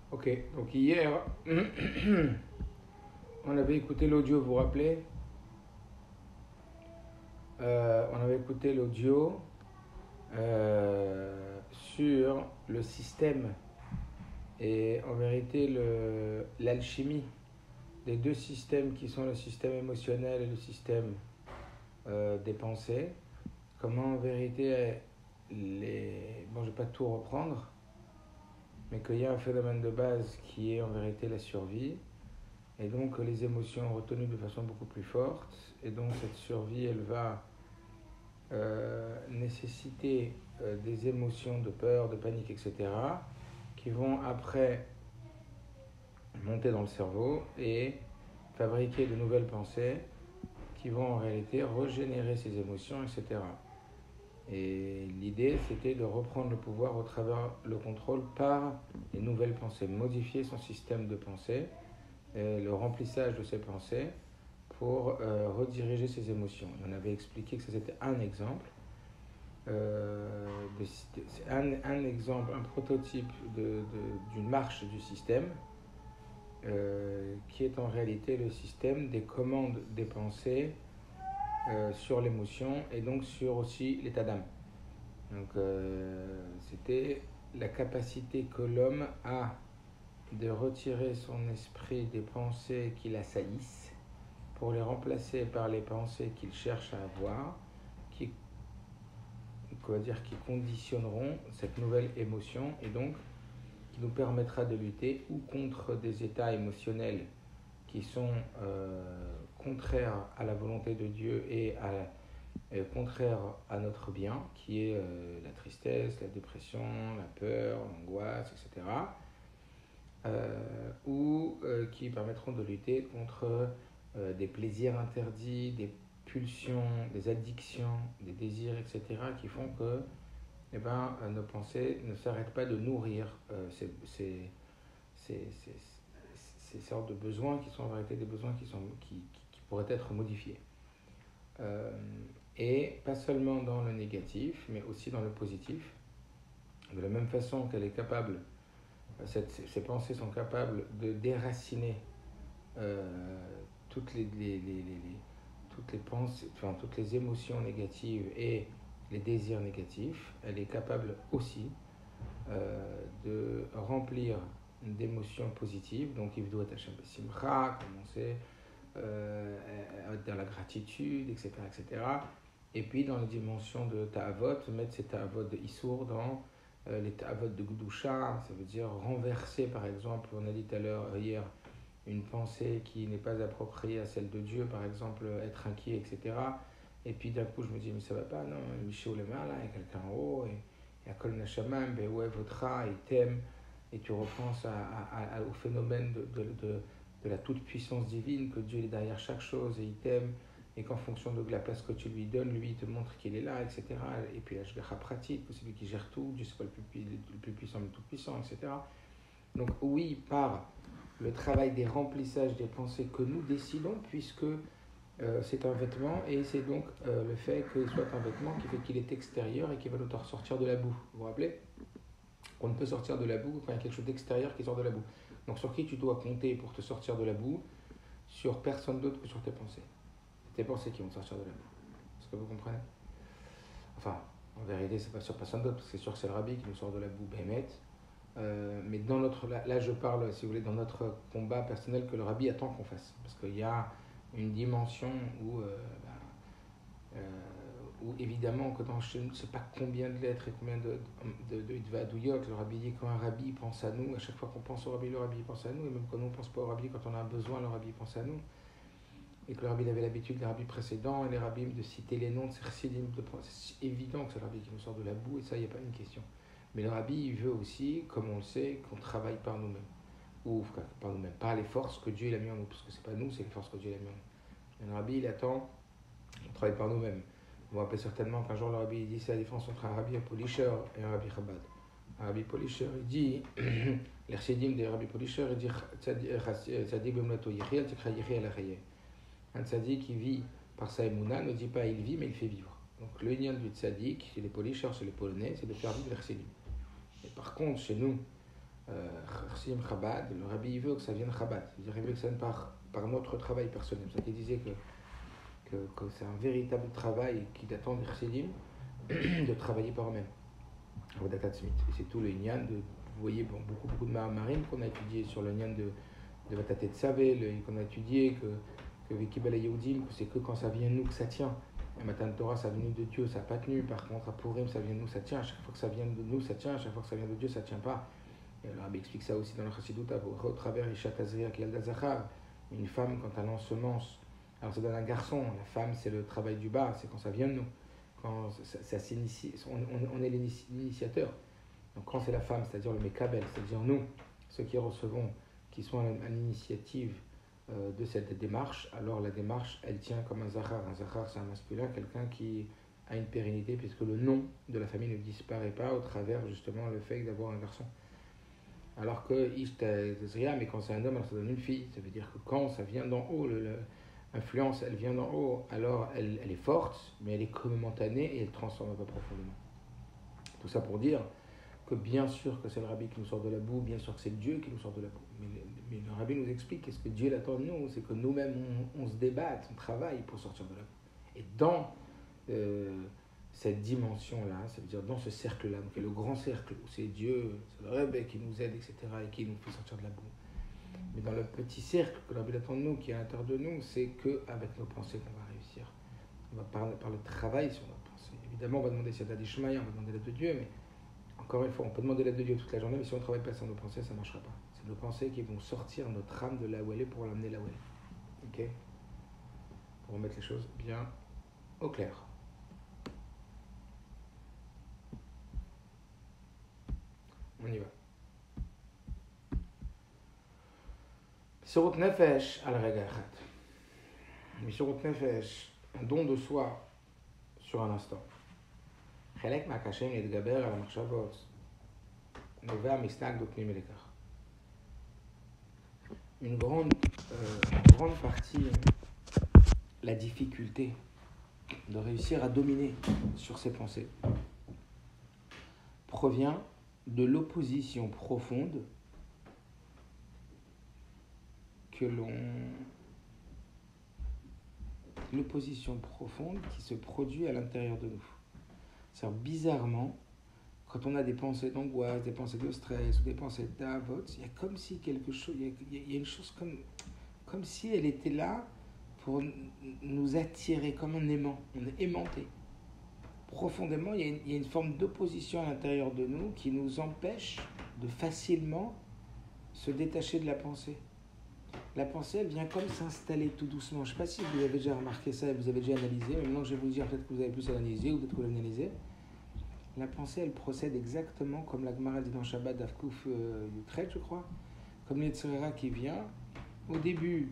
Ok, donc hier, on avait écouté l'audio, vous vous rappelez. On avait écouté l'audio sur le système et en vérité l'alchimie des deux systèmes qui sont le système émotionnel et le système des pensées. Comment en vérité Bon, je ne vais pas tout reprendre, mais qu'il y a un phénomène de base qui est en vérité la survie. Et donc les émotions retenues de façon beaucoup plus forte. Et donc cette survie, elle va nécessiter des émotions de peur, de panique, etc. qui vont après monter dans le cerveau et fabriquer de nouvelles pensées qui vont en réalité régénérer ces émotions, etc. Et l'idée, c'était de reprendre le pouvoir au travers le contrôle par les nouvelles pensées, modifier son système de pensée, le remplissage de ses pensées pour rediriger ses émotions. On avait expliqué que c'était un exemple, un exemple, un prototype d'une marche du système qui est en réalité le système des commandes des pensées sur l'émotion et donc sur aussi l'état d'âme. Donc c'était la capacité que l'homme a de retirer son esprit des pensées qui l'assaillissent pour les remplacer par les pensées qu'il cherche à avoir, qui conditionneront cette nouvelle émotion et donc qui nous permettra de lutter ou contre des états émotionnels qui sont contraires à la volonté de Dieu et contraires à notre bien, qui est la tristesse, la dépression, la peur, l'angoisse, etc. Ou qui permettront de lutter contre des plaisirs interdits, des pulsions, des addictions, des désirs, etc., qui font que nos pensées ne s'arrêtent pas de nourrir ces sortes de besoins qui sont en vérité des besoins qui pourraient être modifiés. Et pas seulement dans le négatif, mais aussi dans le positif. De la même façon qu'elle est capable, ces pensées sont capables de déraciner toutes les pensées, enfin toutes les émotions négatives et les désirs négatifs. Elle est capable aussi de remplir d'émotions positives. Donc, il doit être simcha, comme on sait, dans la gratitude, etc., etc. Et puis, dans la dimension de ta'avot, mettre ces ta'avot de Issour dans les ta'avot de Gdusha, ça veut dire renverser, par exemple, on a dit tout à l'heure, hier, une pensée qui n'est pas appropriée à celle de Dieu, par exemple, être inquiet, etc. Et puis, d'un coup, je me dis, mais ça va pas, non, Michel Lema, là, il y a quelqu'un en haut, et il y a Kol Nashamam, Be'oué Votra, il t'aime, et tu repenses au phénomène de la toute-puissance divine, que Dieu est derrière chaque chose et il t'aime, et qu'en fonction de la place que tu lui donnes, lui il te montre qu'il est là, etc. Et puis la Shgacha pratique, que c'est lui qui gère tout, Dieu c'est pas le plus puissant, mais le tout puissant, etc. Donc oui, par le travail des remplissages des pensées que nous décidons, puisque c'est un vêtement, et c'est donc le fait qu'il soit un vêtement qui fait qu'il est extérieur et qui va nous sortir de la boue. Vous vous rappelez ? On ne peut sortir de la boue quand il y a quelque chose d'extérieur qui sort de la boue. Donc sur qui tu dois compter pour te sortir de la boue ? Sur personne d'autre que sur tes pensées. C'est tes pensées qui vont te sortir de la boue. Est-ce que vous comprenez ? Enfin, en vérité, c'est pas sur personne d'autre, parce que c'est sûr que c'est le rabbi qui nous sort de la boue, Bémet. Mais dans notre, là, je parle, si vous voulez, dans notre combat personnel que le rabbi attend qu'on fasse. Parce qu'il y a une dimension où évidemment, que dans je ne sais pas combien de lettres et combien de Vadouyot, le rabbi dit quand un rabbi pense à nous, à chaque fois qu'on pense au rabbi, le rabbi pense à nous, et même quand on ne pense pas au rabbi, quand on a besoin, le rabbi pense à nous. Et que le rabbi avait l'habitude, les rabbis précédents et les rabbis, de citer les noms de ces chassidim, c'est évident que c'est le rabbi qui nous sort de la boue, et ça, il n'y a pas une question. Mais le rabbi, il veut aussi, comme on le sait, qu'on travaille par nous-mêmes. Ou par nous-mêmes, par les forces que Dieu il a mis en nous, parce que c'est pas nous, c'est les forces que Dieu il a mis en nous. Et le rabbi, il attend qu'on travaille par nous-mêmes. Vous vous rappelez certainement qu'un jour le rabbi dit c'est la différence entre un rabbi polisher et un rabbi chabad. Un rabbi polisher, il dit, les chassidim des rabbi polisher, il dit tzadik b'mlato yichel tikra yichel achaye. Un tzadik qui vit par sa émouna ne dit pas il vit, mais il fait vivre. Donc le lien du tzadik, chez les polishers, chez les polonais, c'est de faire vivre les chassidim. Et par contre, chez nous, Chassidim Chabad, le rabbi il veut que ça vienne Chabad, c'est-à-dire il veut que ça vienne par notre travail personnel. C'est ça qu'il disait que c'est un véritable travail qui attend des Chassidim de travailler par eux-mêmes. Avodat Smith. Et c'est tout le Inyan de, vous voyez, beaucoup de marines qu'on a étudié sur le Inyan de Vatatet Savé, qu'on a étudié que Vikibala Yehudim, que c'est que quand ça vient de nous que ça tient. Et Matan Torah, ça vient de Dieu, ça n'a pas tenu. Par contre, à Purim, ça vient de nous, ça tient. À chaque fois que ça vient de nous, ça tient. À chaque fois que ça vient de Dieu, ça ne tient pas. Et le rabbi explique ça aussi dans le Chassidut, au travers Ishat Azria qui Yalda Zachar. Une femme, quand elle ensemence, alors ça donne un garçon. La femme, c'est le travail du bas, c'est quand ça vient de nous. Quand ça s'initie, on est l'initiateur. Donc quand c'est la femme, c'est-à-dire le Mekabel, c'est-à-dire nous, ceux qui recevons, qui sont à l'initiative de cette démarche, alors la démarche, elle tient comme un zachar. Un zachar, c'est un masculin, quelqu'un qui a une pérennité, puisque le nom de la famille ne disparaît pas au travers justement le fait d'avoir un garçon. Alors que Ishtazria, mais quand c'est un homme, alors ça donne une fille. Ça veut dire que quand ça vient d'en haut, l'influence, elle vient d'en haut, alors elle est forte, mais elle est que momentanée et elle transforme un peu profondément. Tout ça pour dire que bien sûr que c'est le rabbi qui nous sort de la boue, bien sûr que c'est Dieu qui nous sort de la boue. Mais le rabbi nous explique qu'est-ce que Dieu attend de nous, c'est que nous-mêmes on se débatte, on travaille pour sortir de la boue. Et dans cette dimension-là, ça veut dire dans ce cercle-là, donc le grand cercle où c'est Dieu, c'est le rabbi qui nous aide, etc., et qui nous fait sortir de la boue. Mais dans le petit cercle que le rabbi attend de nous, qui est à l'intérieur de nous, c'est qu'avec nos pensées qu'on va réussir. On va par le travail sur notre pensée. Évidemment, on va demander Siyata d'Ishmaïa, on va demander l'aide de Dieu, mais encore une fois, on peut demander l'aide de Dieu toute la journée, mais si on ne travaille pas sur nos pensées, ça ne marchera pas. C'est nos pensées qui vont sortir notre âme de là où elle est pour l'amener là où elle est. Ok ? Pour remettre les choses bien au clair. On y va. Misirut Nefesh al Rega Echad. Misirut Nefesh, un don de soi sur un instant. Chelek Makashem Yedgaber al Machshavot. Nova Misnag Dopnim Elekar. Une grande partie, la difficulté de réussir à dominer sur ses pensées provient de l'opposition profonde qui se produit à l'intérieur de nous. C'est-à-dire, bizarrement, quand on a des pensées d'angoisse, des pensées de stress ou des pensées d'avot, il y a comme si quelque chose, il y a une chose comme si elle était là pour nous attirer comme un aimant. On est aimanté. Profondément, il y a une forme d'opposition à l'intérieur de nous qui nous empêche de facilement se détacher de la pensée. La pensée, elle vient comme s'installer tout doucement. Je ne sais pas si vous avez déjà remarqué ça et vous avez déjà analysé, mais maintenant je vais vous dire, peut-être que vous avez plus analysé ou peut-être que vous l'avez analysé. La pensée, elle procède exactement comme la Gemara dit dans Shabbat d'Afkouf Yutret, je crois. Comme l'Yetzirah qui vient. Au début,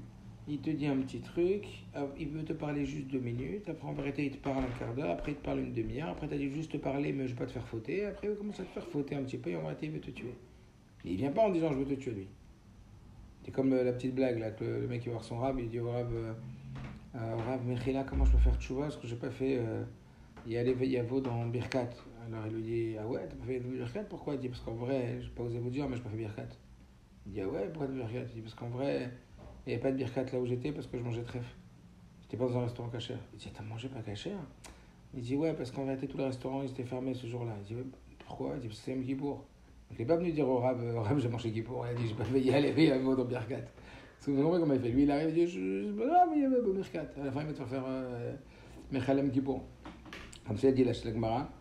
il te dit un petit truc, il veut te parler juste 2 minutes, après en vérité il te parle un quart d'heure, après il te parle une demi-heure, après tu as dit juste te parler mais je ne veux pas te faire fauter, après il commence à te faire fauter un petit peu et en vérité il veut te tuer. Mais il ne vient pas en disant je veux te tuer lui. C'est comme la petite blague là, que le mec il va voir son rab, il dit au rab Mechila, comment je peux faire tchouva parce que je n'ai pas fait Yavo dans Birkat. Alors il lui dit ah ouais, t'as pas fait Birkat, pourquoi? Il dit parce qu'en vrai, je n'ai pas osé vous dire mais je n'ai pas fait Birkat. Il dit ah ouais, pourquoi de Birkat? Il dit parce qu'en vrai, il n'y avait pas de Birkat là où j'étais parce que je mangeais trèfle. J'étais pas dans un restaurant cachère. Il dit t'as mangé pas cachère? Il dit ouais, parce qu'en vérité tous les restaurants ils étaient fermés ce jour-là. Il dit ouais, pourquoi? Il dit parce que c'est Yom Kippour. Donc il n'est pas venu dire au rab j'ai mangé Kippour. Il a dit j'ai pas fait y aller, il y avait dans Birkat. Vous comprenez comment il fait? Lui il arrive et dit c'est pas grave, il y avait bon Birkat. À la fin il va te faire Mechalem Kippour. Comme ça il dit la Gemara.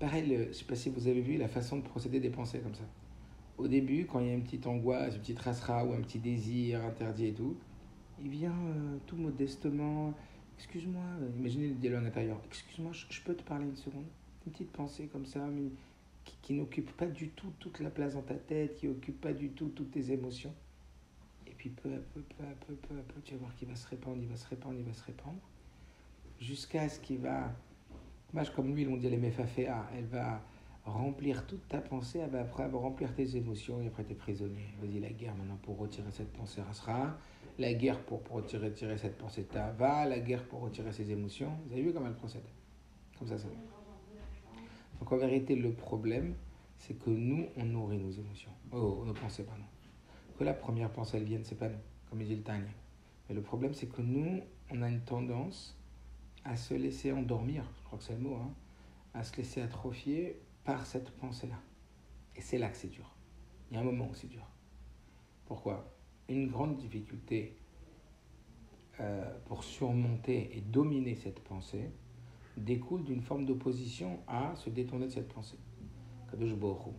Pareil, je ne sais pas si vous avez vu la façon de procéder des pensées comme ça. Au début, quand il y a une petite angoisse, une petite rasra ou un petit désir interdit et tout, il vient tout modestement. Excuse-moi, imaginez le dialogue intérieur. Excuse-moi, je peux te parler une seconde? Une petite pensée comme ça, mais qui n'occupe pas du tout toute la place dans ta tête, qui n'occupe pas du tout toutes tes émotions. Et puis peu à peu, tu vas voir qu'il va se répandre, il va se répandre, jusqu'à ce qu'il va, comme lui, on dit les mefaféa, elle va remplir toute ta pensée, après elle va remplir tes émotions et après t'es prisonnier. Vas-y, la guerre maintenant pour retirer cette pensée rasra, la guerre pour retirer cette pensée tava, la guerre pour retirer ses émotions. Vous avez vu comment elle procède? Comme ça. Donc en vérité, le problème, c'est que nous, on nourrit nos émotions. Nos pensées, pardon. Que la première pensée, elle vienne, c'est pas nous, comme il dit le Tanya. Mais le problème, c'est que nous, on a une tendance à se laisser endormir, je crois que c'est le mot, à se laisser atrophier par cette pensée-là. Et c'est là que c'est dur. Il y a un moment où c'est dur. Pourquoi ? Une grande difficulté pour surmonter et dominer cette pensée découle d'une forme d'opposition à se détourner de cette pensée. Kadosh Baruch Hu.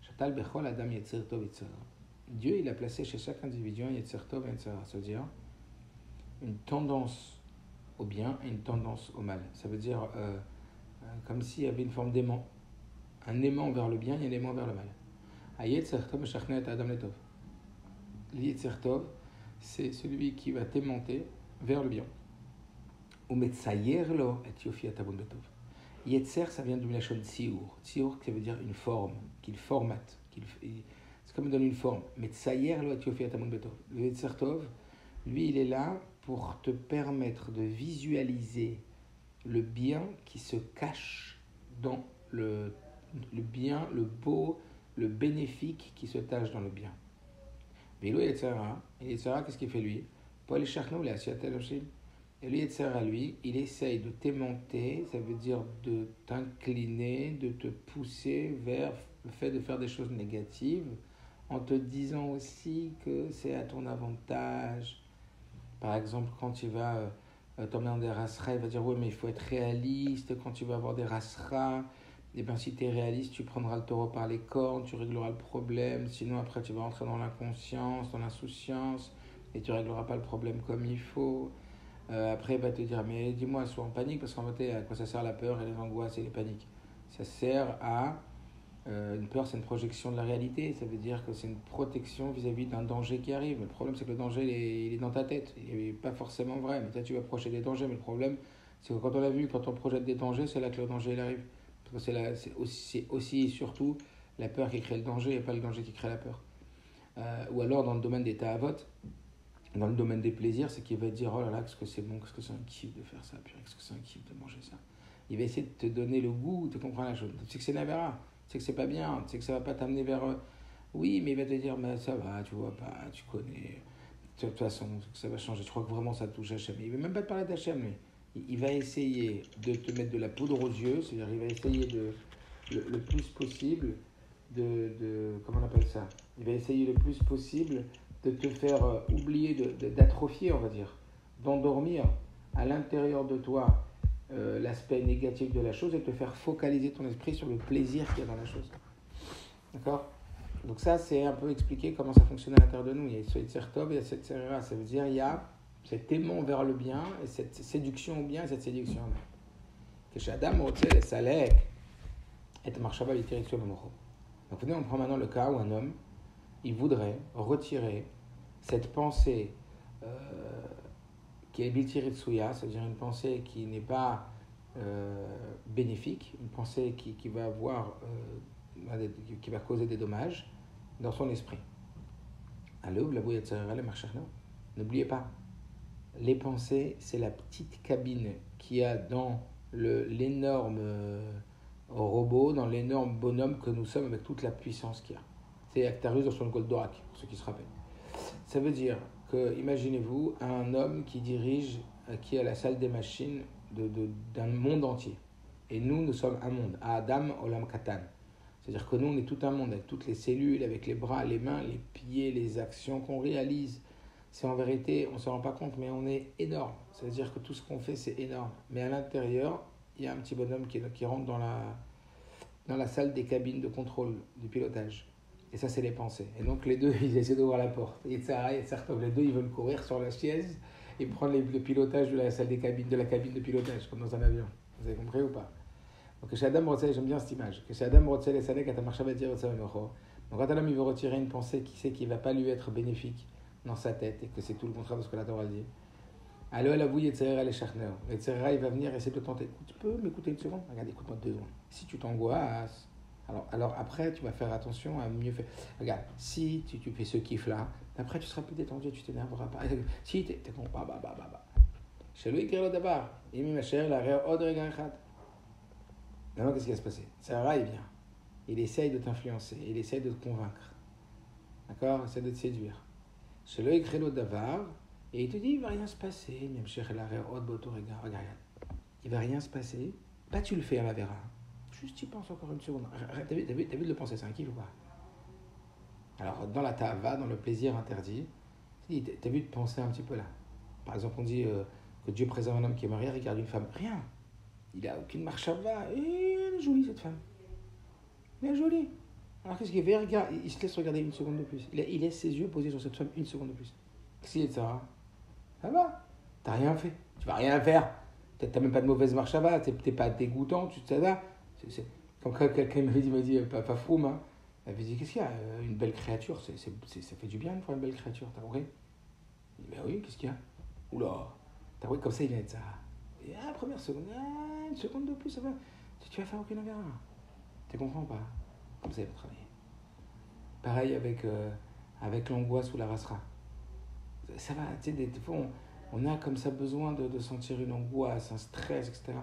Shatal bechol adam yetzer tov yetzer ra. Dieu, il a placé chez chaque individu un yetzer tov et yetzer ra, c'est-à-dire une tendance au bien et une tendance au mal. Ça veut dire comme s'il y avait une forme d'aimant. Un aimant vers le bien et un aimant vers le mal. Yetzer tov meshachne et adam letov. Yetzer tov, c'est celui qui va t'aimanter vers le bien. Ou metzayer lo et yofi atabun betov. Yetzer, ça vient du lachon tziur. Tziur, ça veut dire une forme, qu'il formate. C'est comme il donne une forme. Metzayer lo et yofi atabun betov. Le Yetzer tov, lui, il est là pour te permettre de visualiser le bien qui se cache dans le bien, le beau, le bénéfique qui se cache dans le bien. Velo Yetzara, qu'est-ce qu'il fait lui ? Paul Echachnou, il est assis à Teloshim. Et lui, Yetzara, lui, il essaye de t'aimanter, ça veut dire de t'incliner, de te pousser vers le fait de faire des choses négatives, en te disant aussi que c'est à ton avantage. Par exemple, quand tu vas tomber dans des rasras, il va dire oui, mais il faut être réaliste. Quand tu vas avoir des rasras, et bien si tu es réaliste, tu prendras le taureau par les cornes, tu régleras le problème. Sinon, après, tu vas rentrer dans l'inconscience, dans l'insouciance, et tu régleras pas le problème comme il faut. Après, il va te dire mais dis-moi, sois en panique, parce qu'en fait, à quoi ça sert la peur et les angoisses et les paniques ? Ça sert à une peur, c'est une projection de la réalité. Ça veut dire que c'est une protection vis-à-vis d'un danger qui arrive. Mais le problème, c'est que le danger, il est dans ta tête. Il n'est pas forcément vrai. Mais toi, tu vas projeter des dangers. Mais le problème, c'est que quand on l'a vu, quand on projette des dangers, c'est là que le danger il arrive. Parce que c'est aussi et surtout la peur qui crée le danger et pas le danger qui crée la peur. Ou alors, dans le domaine des ta'avot, dans le domaine des plaisirs, c'est qu'il va te dire oh là là, qu'est-ce que c'est bon, qu'est-ce que c'est un kiff de faire ça, puis qu'est-ce que c'est un kiff de manger ça. Il va essayer de te donner le goût, de comprendre la chose. Tu sais que c'est Navera. Tu sais que c'est pas bien, tu sais que ça va pas t'amener vers... Oui, mais il va te dire, mais ça va, tu vois pas, tu connais. De toute façon, ça va changer. Je crois que vraiment ça touche Hachem. Il va même pas te parler d'Hachem, lui. Il va essayer de te mettre de la poudre aux yeux, c'est-à-dire il va essayer le plus possible comment on appelle ça ? Il va essayer le plus possible de te faire oublier, d'atrophier, on va dire, d'endormir à l'intérieur de toi l'aspect négatif de la chose et te faire focaliser ton esprit sur le plaisir qu'il y a dans la chose. D'accord ? Donc ça, c'est un peu expliquer comment ça fonctionne à l'intérieur de nous. Il y a ce Yetzer Tov et il y a cette Serera. Ça veut dire il y a cet aimant vers le bien et cette séduction au bien et cette séduction au mal. Que chez Adam, Rotzel et Salek et Marshaba l'Itiritio Memocho. Donc venez, on prend maintenant le cas où un homme, il voudrait retirer cette pensée qui est Biltiritsuya, c'est-à-dire une pensée qui n'est pas bénéfique, une pensée qui va avoir, qui va causer des dommages dans son esprit. N'oubliez pas, les pensées, c'est la petite cabine qu'il y a dans l'énorme robot, dans l'énorme bonhomme que nous sommes avec toute la puissance qu'il y a. C'est Actarus dans son Goldorak, pour ceux qui se rappellent. Ça veut dire que, imaginez-vous, un homme qui dirige, qui est à la salle des machines d'un monde entier. Et nous sommes un monde. Adam Olam Katan. C'est-à-dire que nous, on est tout un monde, avec toutes les cellules, avec les bras, les mains, les pieds, les actions qu'on réalise. C'est en vérité, on ne se rend pas compte, mais on est énorme. C'est-à-dire que tout ce qu'on fait, c'est énorme. Mais à l'intérieur, il y a un petit bonhomme qui rentre dans la salle des cabines de contrôle, du pilotage. Et ça, c'est les pensées. Et donc, les deux, ils essaient d'ouvrir la porte. Et les deux, ils veulent courir sur la chaise et prendre le pilotage de la salle des cabines, de la cabine de pilotage, comme dans un avion. Vous avez compris ou pas ? Donc, chez Adam Rotzel, j'aime bien cette image. Que chez Adam Rotzel et Salek, quand marché va dire donc, quand un homme il veut retirer une pensée qui sait qu'il ne va pas lui être bénéfique dans sa tête et que c'est tout le contraire de ce que la Torah dit, alors elle avoue Yetzerera les Shachner. Yetzerera, il va venir essayer de te tenter. Tu peux m'écouter une seconde ? Regarde, écoute-moi 2 secondes. Si tu t'angoisses, alors après, tu vas faire attention à mieux faire. Regarde, si tu fais ce kiff-là, après tu seras plus détendu, tu t'énerveras pas. Si tu es con, chez lui, il d'abord. Il m'a cher, la réa, Maintenant, qu'est-ce qui va se passer ? Sarah, il vient. il essaye de t'influencer, il essaye de te convaincre. D'accord? Il essaie de te séduire. Chez le Ekrelo Davar, et il te dit, il ne va rien se passer. Regarde, il ne va rien se passer. Pas tu le fais à la Vera. Juste tu penses encore une seconde. T'as vu de le penser, c'est un kiff ou pas? Alors, dans la tava, dans le plaisir interdit, t'as vu de penser un petit peu là. Par exemple, on dit que Dieu préserve un homme qui est marié, regarde une femme. Rien. Il n'a aucune marche à va. Et elle est jolie, cette femme. Elle est jolie. Alors qu'est-ce qu'il fait? Regarde, il se laisse regarder une seconde de plus. Il laisse ses yeux posés sur cette femme une seconde de plus. Qu'est-ce qu'il est de ça? Ça va. T'as rien fait. Tu vas rien faire. T'as même pas de mauvaise marche à va. T'es pas dégoûtant. Ça va. Quand quelqu'un m'a dit, pas froum, hein. Elle m'a dit, qu'est-ce qu'il y a? Une belle créature, ça fait du bien de voir une belle créature, t'as compris? Je dis, ben oui, qu'est-ce qu'il y a? Oula, t'as compris, comme ça, il vient de ça. Et la première seconde, une seconde de plus, ça va. Tu vas faire aucun avérin. Tu comprends pas? Comme ça, il va travailler. Pareil avec l'angoisse ou la rasera. Ça va, tu sais, des fois, on a comme ça besoin de sentir une angoisse, un stress, etc.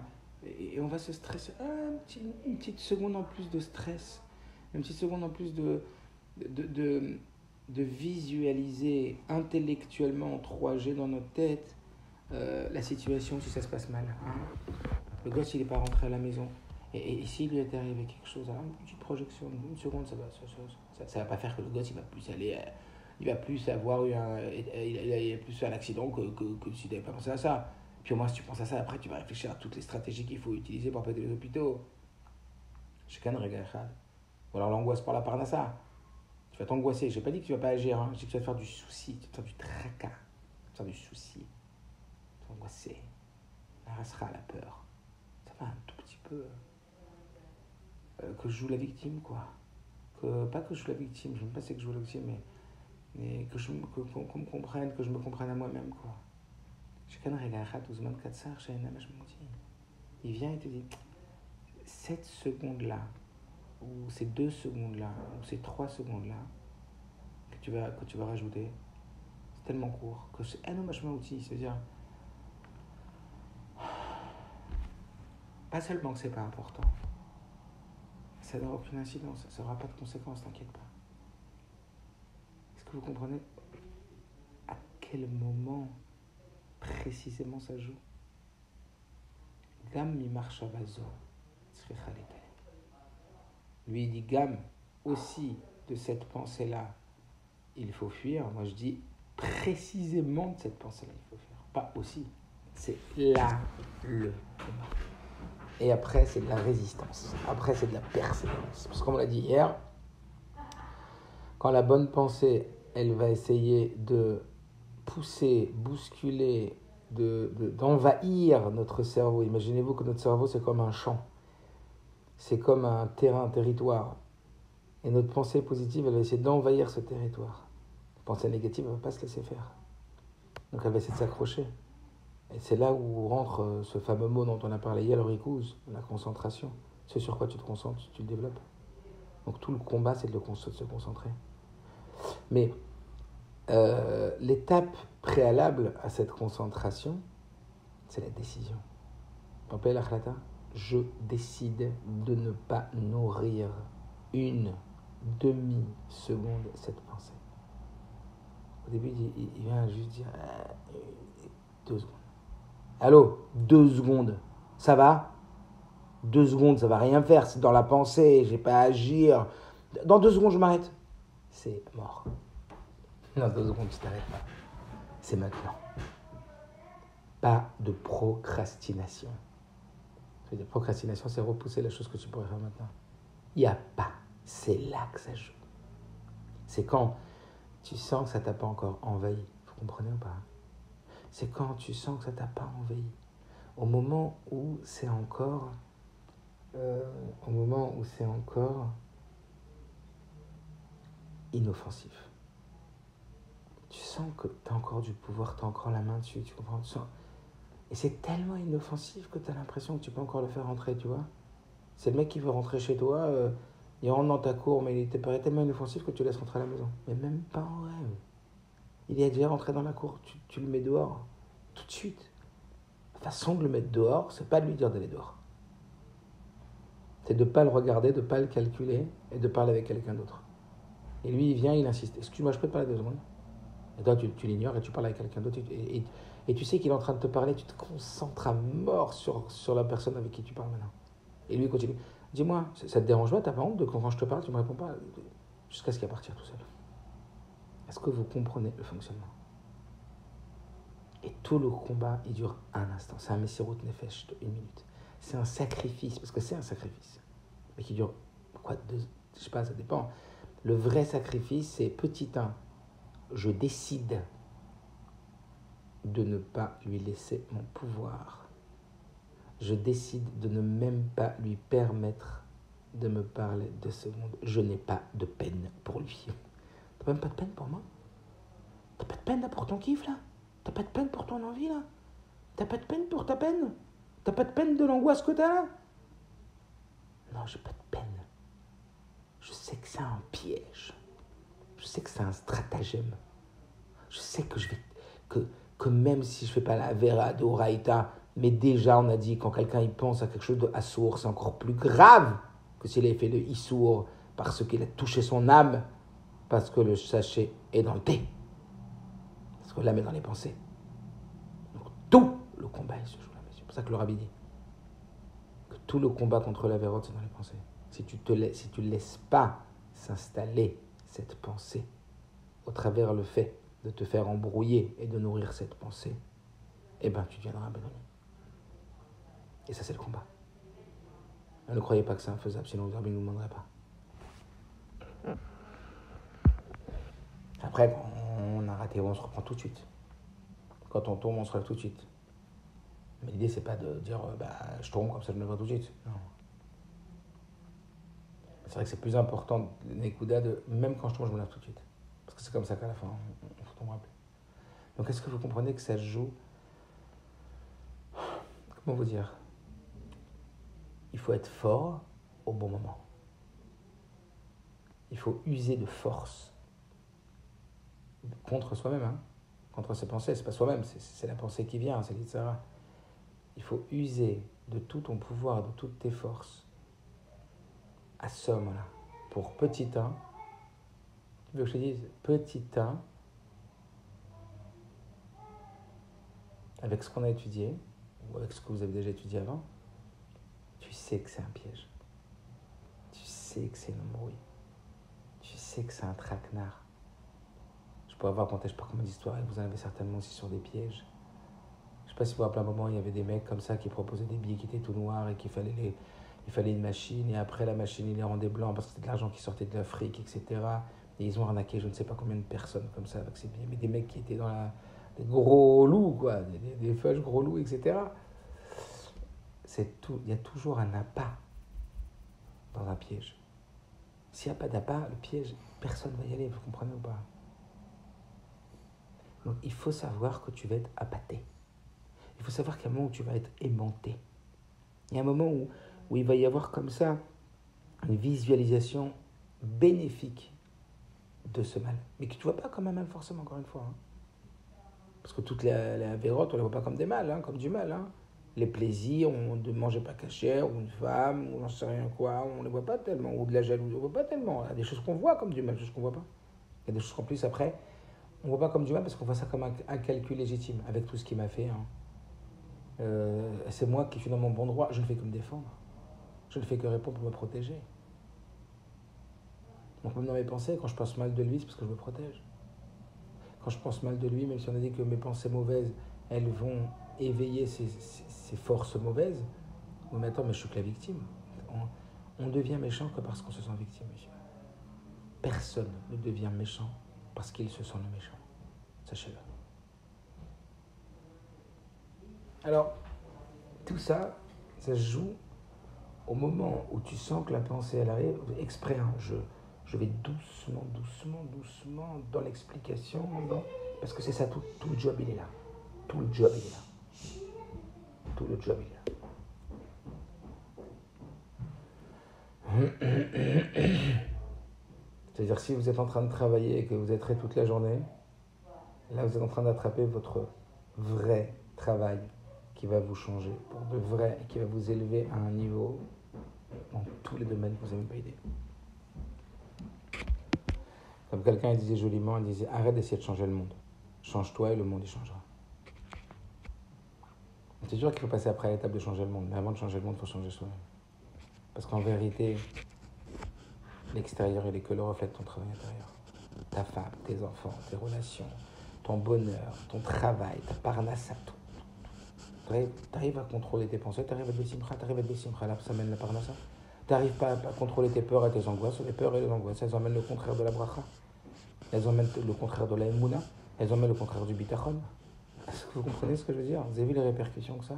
Et on va se stresser. Une petite seconde en plus de stress. Une petite seconde en plus de visualiser intellectuellement en 3G dans notre tête la situation si ça se passe mal. Hein. Le gosse, il n'est pas rentré à la maison. Et s'il lui est arrivé quelque chose, alors une petite projection, une seconde, ça va pas faire que le gosse, il va plus aller... il va plus avoir eu il a plus fait un accident que s'il n'avait pas pensé à ça. Puis au moins, si tu penses à ça, après, tu vas réfléchir à toutes les stratégies qu'il faut utiliser pour péter les hôpitaux. Chacun regarde. Ou alors l'angoisse par la parnassa. Tu vas t'angoisser. Je n'ai pas dit que tu ne vas pas agir. Hein. Je dis que tu vas te faire du souci, tu vas te faire du tracas, tu vas te faire du souci. Tu vas t'angoisser. La rasera, la peur. Ça va un tout petit peu. Que je joue la victime, quoi. Pas que je joue la victime, je n'aime pas c'est que je joue la victime, mais qu'on me comprenne, que je me comprenne à moi-même, quoi. Chacun regarde Ousmane Katsar, il vient et te dit cette seconde-là, ou ces 2 secondes-là, ou ces 3 secondes-là, que tu vas rajouter, c'est tellement court que c'est un hommage outil, c'est-à-dire pas seulement que c'est pas important, ça n'aura aucune incidence, ça n'aura pas de conséquences, t'inquiète pas. Est-ce que vous comprenez à quel moment précisément ça joue? Gam mi marcha vazo, lui il dit Gam aussi de cette pensée-là, il faut fuir. Moi je dis précisément de cette pensée-là, il faut fuir. Pas aussi. C'est là le combat. Et après, c'est de la résistance. Après, c'est de la persévérance. Parce que comme on l'a dit hier, quand la bonne pensée, elle va essayer de pousser, bousculer, d'envahir notre cerveau. Imaginez-vous que notre cerveau, c'est comme un champ. C'est comme un territoire. Et notre pensée positive, elle va essayer d'envahir ce territoire. La pensée négative, elle ne va pas se laisser faire. Donc elle va essayer de s'accrocher. Et c'est là où rentre ce fameux mot dont on a parlé hier, le rikouz, la concentration. C'est sur quoi tu te concentres, tu le développes. Donc tout le combat, c'est de se concentrer. Mais l'étape préalable à cette concentration, c'est la décision. Rappelez l'akhlata, je décide de ne pas nourrir une demi-seconde cette pensée. Au début, il vient juste dire 2 secondes. Allô, 2 secondes, ça va? 2 secondes, ça va rien faire, c'est dans la pensée, j'ai pas à agir. Dans 2 secondes, je m'arrête. C'est mort. Dans 2 secondes, tu t'arrêtes pas. C'est maintenant. Pas de procrastination. La procrastination, c'est repousser la chose que tu pourrais faire maintenant. Il n'y a pas. C'est là que ça joue. C'est quand tu sens que ça t'a pas encore envahi. Vous comprenez ou pas? C'est quand tu sens que ça t'a pas envahi. Au moment où c'est encore... inoffensif. Tu sens que tu as encore du pouvoir, tu as encore la main dessus, tu comprends? Et c'est tellement inoffensif que tu as l'impression que tu peux encore le faire rentrer, tu vois? C'est le mec qui veut rentrer chez toi, il rentre dans ta cour, mais il te paraît tellement inoffensif que tu le laisses rentrer à la maison. Mais même pas en rêve. Il est déjà rentré dans la cour, tu le mets dehors, tout de suite. La façon de le mettre dehors, c'est pas de lui dire d'aller dehors. c'est de ne pas le regarder, de ne pas le calculer et de parler avec quelqu'un d'autre. Et lui, il vient, il insiste. Excuse-moi, je peux te parler 2 secondes? Et toi, tu l'ignores et tu parles avec quelqu'un d'autre. Et tu sais qu'il est en train de te parler, tu te concentres à mort sur la personne avec qui tu parles maintenant. Et lui, il continue. Dis-moi, ça te dérange pas? T'as pas honte de quand je te parle, tu me réponds pas? Jusqu'à ce qu'il va partir tout seul. Est-ce que vous comprenez le fonctionnement? Et tout le combat, il dure un instant. C'est un Messirut Nefesh de 1 minute. C'est un sacrifice, parce que c'est un sacrifice. Mais qui dure, je sais pas, ça dépend. Le vrai sacrifice, c'est petit 1. Je décide de ne pas lui laisser mon pouvoir. Je décide de ne même pas lui permettre de me parler de ce monde. Je n'ai pas de peine pour lui. T'as même pas de peine pour moi? T'as pas de peine là pour ton kiff là? T'as pas de peine pour ton envie là? T'as pas de peine pour ta peine? T'as pas de peine de l'angoisse que t'as là? Non, j'ai pas de peine. Je sais que c'est un piège. Je sais que c'est un stratagème. Je sais que que même si je fais pas la vera d'Oraïta, mais déjà on a dit quand quelqu'un il pense à quelque chose de assour, c'est encore plus grave que s'il avait fait le issour parce qu'il a touché son âme, parce que le sachet est dans le thé, parce que l'âme est dans les pensées. Donc tout le combat il se joue là, c'est pour ça que le rabbi dit que tout le combat contre la vérote c'est dans les pensées. Si tu laisses pas s'installer cette pensée au travers le fait de te faire embrouiller et de nourrir cette pensée, eh bien tu deviendras un Benoni. Et ça c'est le combat. Ne croyez pas que c'est infaisable, sinon le rabbi ne nous demanderait pas. Après, quand on a raté, on se reprend tout de suite. Quand on tombe, on se relève tout de suite. Mais l'idée, c'est pas de dire je tombe comme ça, je me lève tout de suite. Non. C'est vrai que c'est plus important, Nekuda, même quand je tombe, je me lève tout de suite. Parce que c'est comme ça qu'à la fin, on ne tombera plus. Donc, est-ce que vous comprenez que ça se joue? Comment vous dire? Il faut être fort au bon moment. Il faut user de force contre soi-même, hein, contre ses pensées. C'est pas soi-même, c'est la pensée qui vient, c'est l'Yitzhara. Il faut user de tout ton pouvoir, de toutes tes forces à ce moment-là. Pour petit 1, tu veux que je te dise, petit 1, avec ce qu'on a étudié, ou avec ce que vous avez déjà étudié avant, tu sais que c'est un piège. Tu sais que c'est une embrouille. Tu sais que c'est un traquenard. Je pourrais vous raconter, je ne sais pas combien d'histoires, et vous en avez certainement aussi sur des pièges. Je ne sais pas si vous vous rappelez un moment, il y avait des mecs comme ça qui proposaient des billets qui étaient tout noirs et qu'il fallait une machine, et après la machine, ils les rendaient blancs parce que c'était de l'argent qui sortait de l'Afrique, etc. Et ils ont arnaqué je ne sais pas combien de personnes comme ça avec ces billets, mais des mecs qui étaient des gros loups, quoi, des feuilles gros loups, etc. C'est tout, il y a toujours un appât dans un piège. S'il n'y a pas d'appât, le piège, personne ne va y aller, vous comprenez ou pas? Donc il faut savoir que tu vas être appâté. Il faut savoir qu'il y a un moment où tu vas être aimanté. Il y a un moment où il va y avoir comme ça une visualisation bénéfique de ce mal. Mais que tu ne vois pas comme un mal forcément, encore une fois. Hein. Parce que toutes les avérotes, on ne les voit pas comme des mal, hein, comme du mal. Hein. Les plaisirs, on ne mangeait pas cachère, ou une femme, ou j'en sais rien quoi, on ne les voit pas tellement. Ou de la jalousie, on ne voit pas tellement. Il y a des choses qu'on voit comme du mal, des choses qu'on ne voit pas. Il y a des choses qu'en plus, après, on ne voit pas comme du mal parce qu'on voit ça comme un calcul légitime, avec tout ce qu'il m'a fait. Hein. C'est moi qui suis dans mon bon droit, je ne fais que me défendre. Je ne fais que répondre pour me protéger. Donc même dans mes pensées, quand je pense mal de lui, c'est parce que je me protège. Quand je pense mal de lui, même si on a dit que mes pensées mauvaises, elles vont éveiller ces forces mauvaises, mais attends, mais je suis que la victime. On devient méchant que parce qu'on se sent victime, monsieur. Personne ne devient méchant parce qu'il se sent le méchant. Sachez-le. Alors, tout ça, ça se joue au moment où tu sens que la pensée, elle arrive, exprès, hein, je vais doucement dans l'explication, parce que c'est ça, tout le job, il est là. Tout le job, il est là. Tout le job, il est là. C'est-à-dire, si vous êtes en train de travailler et que vous êtes prêt toute la journée, là, vous êtes en train d'attraper votre vrai travail qui va vous changer pour de vrai et qui va vous élever à un niveau Dans tous les domaines, vous n'avez même pas idée. Comme quelqu'un il disait joliment, il disait arrête d'essayer de changer le monde. Change-toi et le monde y changera. C'est sûr qu'il faut passer après l'étape de changer le monde, mais avant de changer le monde, il faut changer soi-même. Parce qu'en vérité, l'extérieur, il est que le reflet de ton travail intérieur. Ta femme, tes enfants, tes relations, ton bonheur, ton travail, ta parnassa, tout. Tu arrives à contrôler tes pensées, tu arrives à te besimcha, là, ça mène la parnassa. Tu n'arrives pas à contrôler tes peurs et tes angoisses. Les peurs et les angoisses, elles emmènent le contraire de la bracha. Elles emmènent le contraire de la emuna. Elles emmènent le contraire du bitachon. Est-ce que vous comprenez ce que je veux dire? Vous avez vu les répercussions que ça?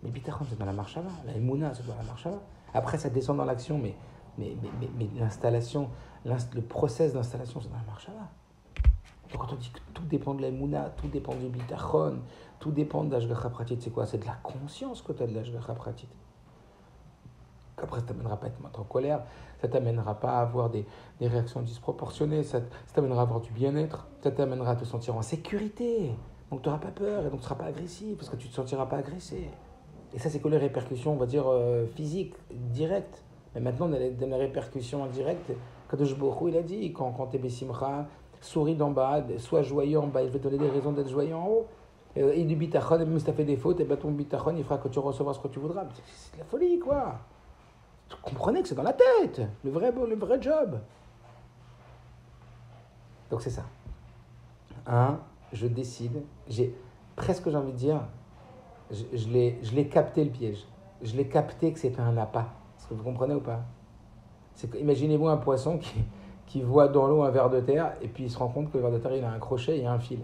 Mais bitachon, c'est dans la marche avant. La emuna, c'est dans la marche avant. Après, ça descend dans l'action, mais l'installation, le process d'installation, c'est dans la marche avant. Donc quand on dit que tout dépend de la emuna, tout dépend du bitachon, tout dépend de l'ashgacha pratit, c'est quoi? C'est de la conscience que tu as de l'ashgacha pratit. Après, ça ne t'amènera pas à te mettre en colère, ça ne t'amènera pas à avoir des réactions disproportionnées, ça t'amènera à avoir du bien-être, ça t'amènera à te sentir en sécurité. Donc tu n'auras pas peur et donc tu ne seras pas agressif parce que tu ne te sentiras pas agressé. Et ça, c'est que les répercussions, on va dire, physiques, directes. Mais maintenant, dans les répercussions indirectes, Kadosh Baruch Hu, il a dit, quand tu es Bessimcha, souris d'en bas, sois joyeux en bas, il va te donner des raisons d'être joyeux en haut. Et du bitachon, même si tu as fait des fautes, et ben ton bitachon, il fera que tu recevras ce que tu voudras. C'est de la folie, quoi. Vous comprenez que c'est dans la tête, le vrai job. Donc c'est ça. Je décide, j'ai envie de dire, je l'ai capté le piège. Je l'ai capté que c'était un appât. Est-ce que vous comprenez ou pas? Imaginez-vous un poisson qui voit dans l'eau un ver de terre et puis il se rend compte que le ver de terre il a un crochet et un fil.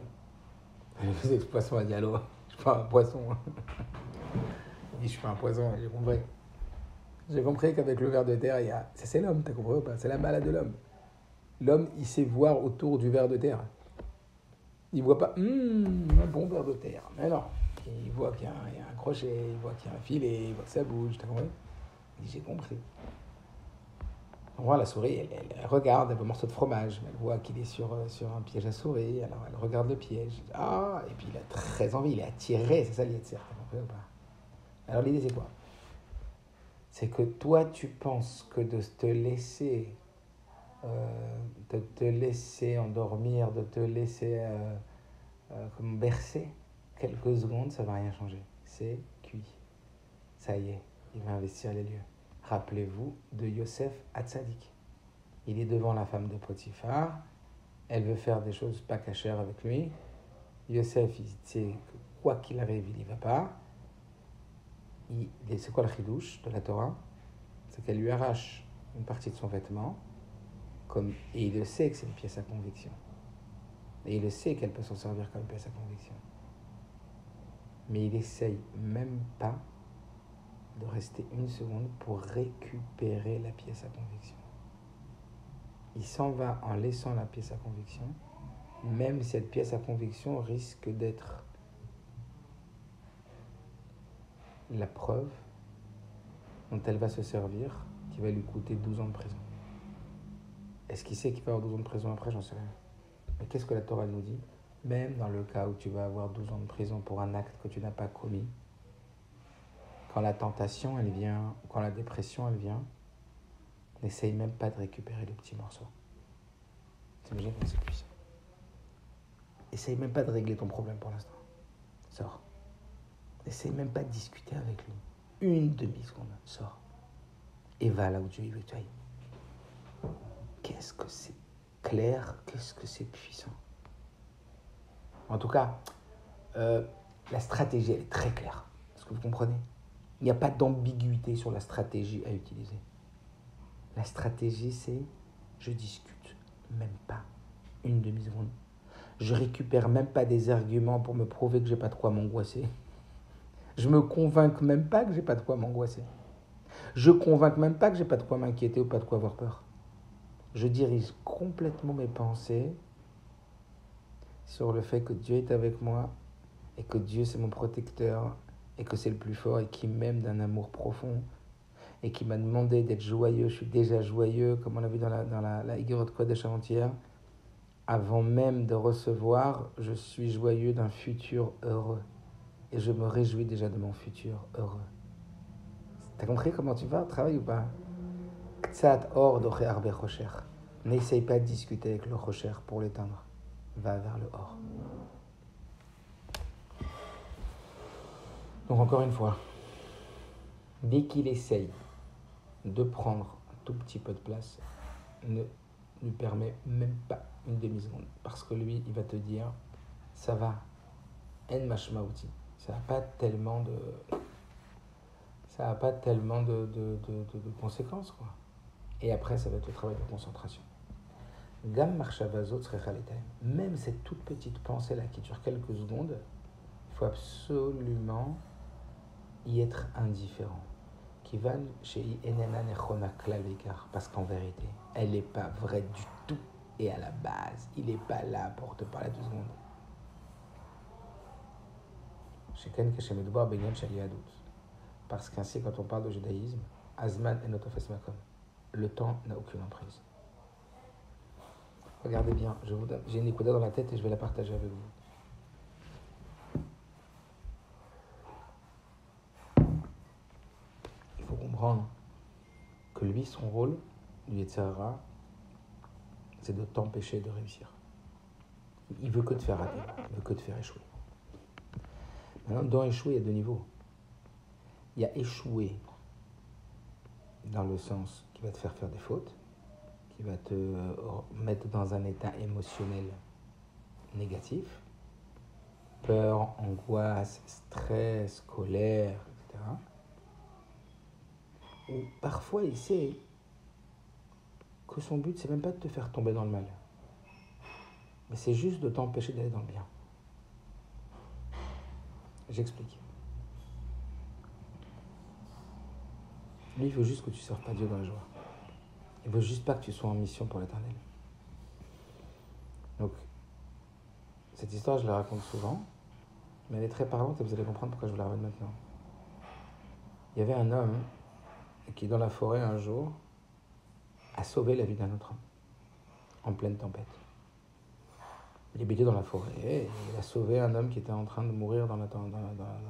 Le poisson a dit allô, je suis pas un poisson. Il dit je suis pas un poisson, j'ai compris. J'ai compris qu'avec le ver de terre, ça c'est l'homme, t'as compris ou pas? C'est la malade de l'homme. L'homme, il sait voir autour du ver de terre. Il ne voit pas un bon ver de terre. Mais non, il voit qu'il y a un crochet, il voit qu'il y a un fil et il voit que ça bouge, t'as compris? Il dit j'ai compris. On voit la souris, elle regarde, elle voit un morceau de fromage, elle voit qu'il est sur un piège à souris, alors elle regarde le piège. Ah, et puis il a très envie, il est attiré, c'est ça l'idée, t'as compris ou pas? Alors l'idée c'est quoi? C'est que toi tu penses que de te laisser endormir, de te laisser comme bercer quelques secondes, ça ne va rien changer. C'est cuit. Ça y est, il va investir les lieux. Rappelez-vous de Yosef Hatzadik. Il est devant la femme de Potiphar. Elle veut faire des choses pas cachères avec lui. Yosef, il sait que quoi qu'il arrive, il n'y va pas. C'est quoi le chidouche de la Torah? C'est qu'elle lui arrache une partie de son vêtement. Et il le sait que c'est une pièce à conviction. Et il le sait qu'elle peut s'en servir comme pièce à conviction. Mais il essaye même pas de rester une seconde pour récupérer la pièce à conviction. Il s'en va en laissant la pièce à conviction, même si cette pièce à conviction risque d'être la preuve dont elle va se servir, qui va lui coûter 12 ans de prison. Est-ce qu'il sait qu'il va avoir 12 ans de prison après? J'en sais rien. Mais qu'est-ce que la Torah nous dit? Même dans le cas où tu vas avoir 12 ans de prison pour un acte que tu n'as pas commis, quand la tentation, elle vient, quand la dépression, elle vient, n'essaye même pas de récupérer le petit morceau. T'imagines comment c'est puissant. Essaye même pas de régler ton problème pour l'instant. Sors. Essaye même pas de discuter avec lui. Une demi-seconde. Sors. Et va là où Dieu veut que tu ailles. Qu'est-ce que c'est clair, qu'est-ce que c'est puissant. En tout cas, la stratégie, elle est très claire. Est-ce que vous comprenez? Il n'y a pas d'ambiguïté sur la stratégie à utiliser. La stratégie, c'est je discute même pas une demi-seconde. Je récupère même pas des arguments pour me prouver que j'ai pas de quoi m'angoisser. Je me convainc même pas que j'ai pas de quoi m'angoisser. Je convainc même pas que j'ai pas de quoi m'inquiéter ou pas de quoi avoir peur. Je dirige complètement mes pensées sur le fait que Dieu est avec moi et que Dieu c'est mon protecteur et que c'est le plus fort et qui m'aime d'un amour profond et qui m'a demandé d'être joyeux. Je suis déjà joyeux, comme on l'a vu dans la Igorot Kodesh avant-hier. Avant même de recevoir, je suis joyeux d'un futur heureux. Et je me réjouis déjà de mon futur heureux. T'as compris comment tu vas au travail ou pas? Ktsat or doche arbe rocher. N'essaye pas de discuter avec le rocher pour l'éteindre. Va vers le or. Donc encore une fois, dès qu'il essaye de prendre un tout petit peu de place, ne lui permet même pas une demi-seconde. Parce que lui, il va te dire, ça va, en mashmaouti. Ça n'a pas tellement de conséquences, quoi. Et après, ça va être le travail de concentration. Gam marchavazot srechaletaim. Même cette toute petite pensée-là qui dure quelques secondes, il faut absolument y être indifférent. Kivan chez enena nechona klal vikar. Parce qu'en vérité, elle n'est pas vraie du tout. Et à la base, il n'est pas là pour te parler 2 secondes. Sheken keshem edbar benyan shel yadut. Parce qu'ainsi, quand on parle de judaïsme, Azman et Notofes Makom, le temps n'a aucune emprise. Regardez bien, j'ai une écoute dans la tête et je vais la partager avec vous. Il faut comprendre que lui, son rôle, lui Yetzirah, c'est de t'empêcher de réussir. Il veut que te faire rater, il veut que te faire échouer. Maintenant, dans échouer, il y a 2 niveaux. Il y a échouer dans le sens qui va te faire des fautes, qui va te mettre dans un état émotionnel négatif, peur, angoisse, stress, colère, etc. Ou parfois il sait que son but c'est même pas de te faire tomber dans le mal, mais c'est juste de t'empêcher d'aller dans le bien. J'explique. Lui, il veut juste que tu ne serves pas Dieu dans la joie. Il veut juste pas que tu sois en mission pour l'Éternel. Donc, cette histoire, je la raconte souvent, mais elle est très parlante et vous allez comprendre pourquoi je vous la raconte maintenant. Il y avait un homme qui, dans la forêt, un jour, a sauvé la vie d'un autre homme, en pleine tempête. Il habitait dans la forêt, et il a sauvé un homme qui était en train de mourir dans la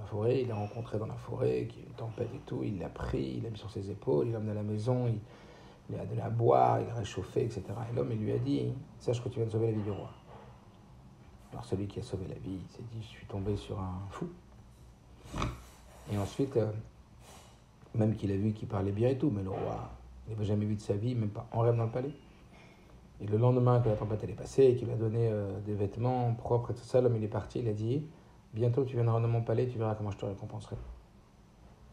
forêt. Il l'a rencontré dans la forêt, qui une tempête et tout, il l'a pris, il l'a mis sur ses épaules, il l'a amené à la maison, il a donné à boire, il a réchauffé, etc. Et l'homme, il lui a dit, sache que tu viens de sauver la vie du roi. Alors celui qui a sauvé la vie, il s'est dit, je suis tombé sur un fou. Et ensuite, même qu'il a vu qu'il parlait bien et tout, mais le roi, il n'avait jamais vu de sa vie, même pas en rêve dans le palais. Et le lendemain que la tempête elle est passée et qu'il lui a donné des vêtements propres et tout ça, l'homme il est parti, il a dit, bientôt tu viendras dans mon palais, tu verras comment je te récompenserai.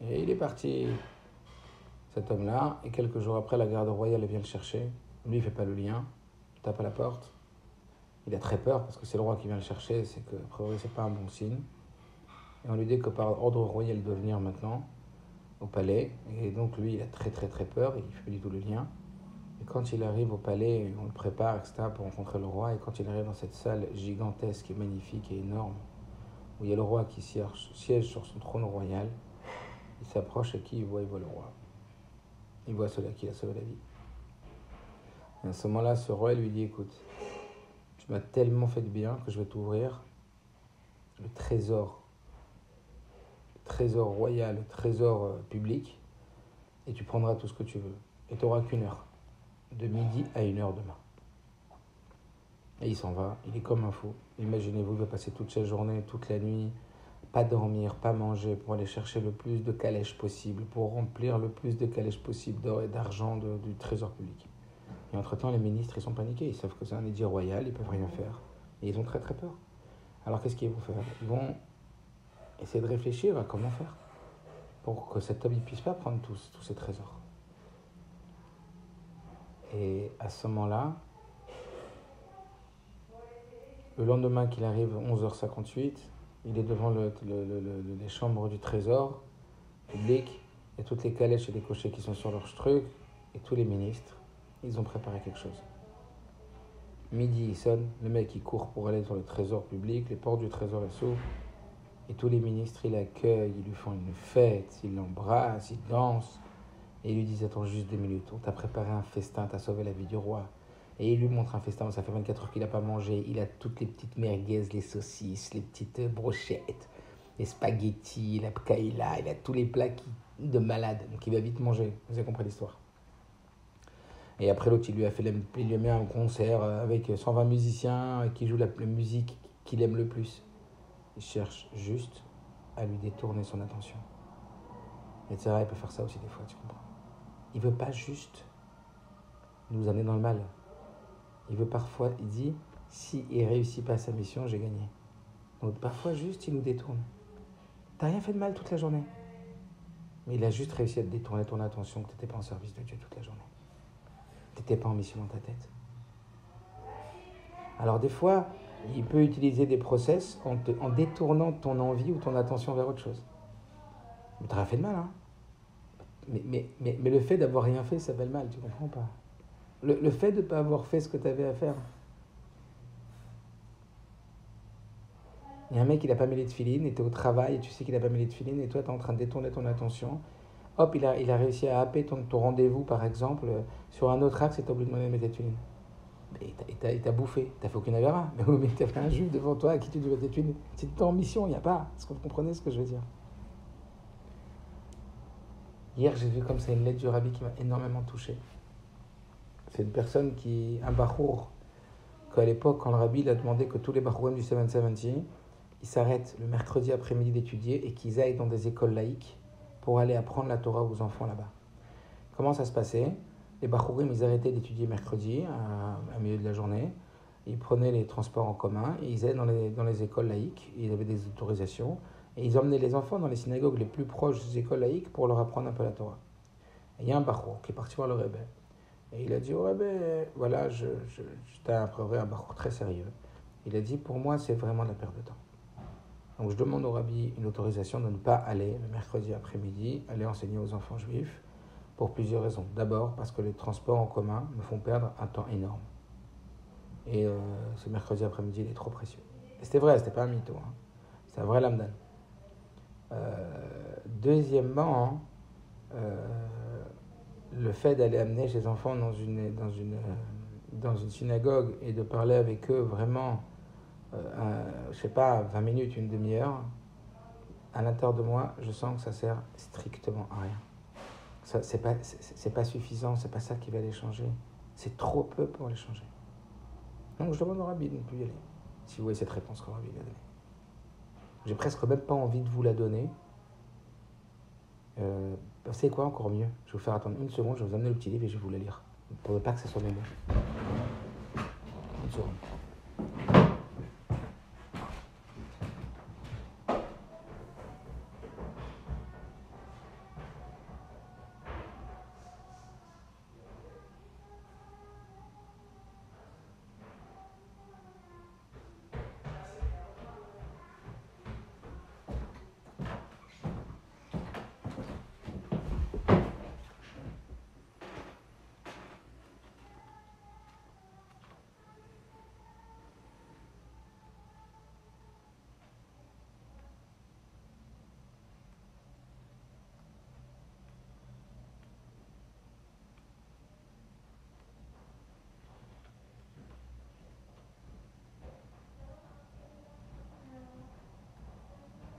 Et il est parti, cet homme-là, et quelques jours après, la garde royale vient le chercher. Lui, il ne fait pas le lien, il tape à la porte. Il a très peur parce que c'est le roi qui vient le chercher, c'est que, a priori, c'est pas un bon signe. Et on lui dit que par ordre royal, il doit venir maintenant au palais. Et donc, lui, il a très très très peur, il ne fait pas du tout le lien. Et quand il arrive au palais, on le prépare, etc., pour rencontrer le roi. Et quand il arrive dans cette salle gigantesque et magnifique et énorme, où il y a le roi qui siège sur son trône royal, il s'approche et qui il voit le roi. Il voit celui qui a sauvé la vie. Et à ce moment-là, ce roi lui dit, écoute, tu m'as tellement fait de bien que je vais t'ouvrir le trésor royal, le trésor public, et tu prendras tout ce que tu veux. Et tu n'auras qu'1 heure, de midi à 1 heure demain. Et il s'en va, il est comme un fou. Imaginez-vous, il va passer toute sa journée, toute la nuit, pas dormir, pas manger, pour aller chercher le plus de calèches possible, pour remplir le plus de calèches possible d'or et d'argent du trésor public. Et entre-temps, les ministres, ils sont paniqués, ils savent que c'est un édit royal, ils ne peuvent rien faire. Et ils ont très très peur. Alors qu'est-ce qu'ils vont faire? Ils vont essayer de réfléchir à comment faire pour que cet homme ne puisse pas prendre tous ces trésors. Et à ce moment-là, le lendemain qu'il arrive, 11h58, il est devant les chambres du trésor public, et toutes les calèches et les cochers qui sont sur leur truc, et tous les ministres, ils ont préparé quelque chose. Midi, il sonne, le mec il court pour aller sur le trésor public, les portes du trésor s'ouvrent, et tous les ministres, ils l'accueillent, ils lui font une fête, ils l'embrassent, ils dansent, et ils lui disent, attends juste 2 minutes, on t'a préparé un festin, t'as sauvé la vie du roi. Et il lui montre un festin, ça fait 24 heures qu'il n'a pas mangé, il a toutes les petites merguez, les saucisses, les petites brochettes, les spaghettis, la pkaïla, il a tous les plats de malade, donc il va vite manger. Vous avez compris l'histoire. Et après, l'autre, il lui a mis un concert avec 120 musiciens qui jouent la musique qu'il aime le plus. Il cherche juste à lui détourner son attention. Etc. Il peut faire ça aussi des fois, tu comprends. Il veut pas juste nous amener dans le mal. Il veut parfois, il dit, si il réussit pas sa mission, j'ai gagné. Donc parfois juste, il nous détourne. T'as rien fait de mal toute la journée. Mais il a juste réussi à te détourner ton attention, que t'étais pas en service de Dieu toute la journée. T'étais pas en mission dans ta tête. Alors des fois, il peut utiliser des process en détournant ton envie ou ton attention vers autre chose. Mais t'as rien fait de mal, hein. Mais le fait d'avoir rien fait, ça s'appelle mal, tu comprends pas? Le fait de ne pas avoir fait ce que tu avais à faire. Il y a un mec, il n'a pas mis les tefilines, et tu es au travail, et tu sais qu'il n'a pas mis les tefilines, et toi, tu es en train de détourner ton attention. Hop, il a réussi à happer ton rendez-vous, par exemple, sur un autre axe, et tu as oublié de mettre tes tefilines. Et t'as bouffé, t'as fait aucune avéra. Mais tu as fait un juif devant toi à qui tu devais tes tefilines. Si tu es en mission, il n'y a pas. Est-ce que vous comprenez ce que je veux dire? Hier, j'ai vu comme ça une lettre du rabbi qui m'a énormément touché. C'est une personne un bachour, qu'à l'époque, quand le rabbi il a demandé que tous les bachourim du 770, ils s'arrêtent le mercredi après-midi d'étudier et qu'ils aillent dans des écoles laïques pour aller apprendre la Torah aux enfants là-bas. Comment ça se passait? Les bachourim, ils arrêtaient d'étudier mercredi, à milieu de la journée. Ils prenaient les transports en commun et ils allaient dans les écoles laïques. Ils avaient des autorisations. Et ils emmenaient les enfants dans les synagogues les plus proches des écoles laïques pour leur apprendre un peu la Torah. Et il y a un bachour qui est parti voir le rebbe. Et il a dit au rebbe, voilà, j'étais un bachour très sérieux. Il a dit, pour moi, c'est vraiment de la perte de temps. Donc je demande au rabbi une autorisation de ne pas aller le mercredi après-midi, aller enseigner aux enfants juifs, pour plusieurs raisons. D'abord, parce que les transports en commun me font perdre un temps énorme. Et ce mercredi après-midi, il est trop précieux. Et c'était vrai, c'était pas un mytho. Hein. C'est un vrai lamdan. Deuxièmement, le fait d'aller amener ses enfants dans une synagogue et de parler avec eux vraiment, je sais pas, 20 minutes, une demi-heure, à l'intérieur de moi, je sens que ça sert strictement à rien. Ça, c'est pas suffisant, c'est pas ça qui va les changer. C'est trop peu pour les changer. Donc je demande au rabbi de ne plus y aller. Si vous voyez cette réponse que le rabbi a donnée. J'ai presque même pas envie de vous la donner. Vous savez quoi, encore mieux? Je vais vous faire attendre une seconde, je vais vous amener le petit livre et je vais vous le lire. Pour ne pas que ce soit mes mots. Une seconde.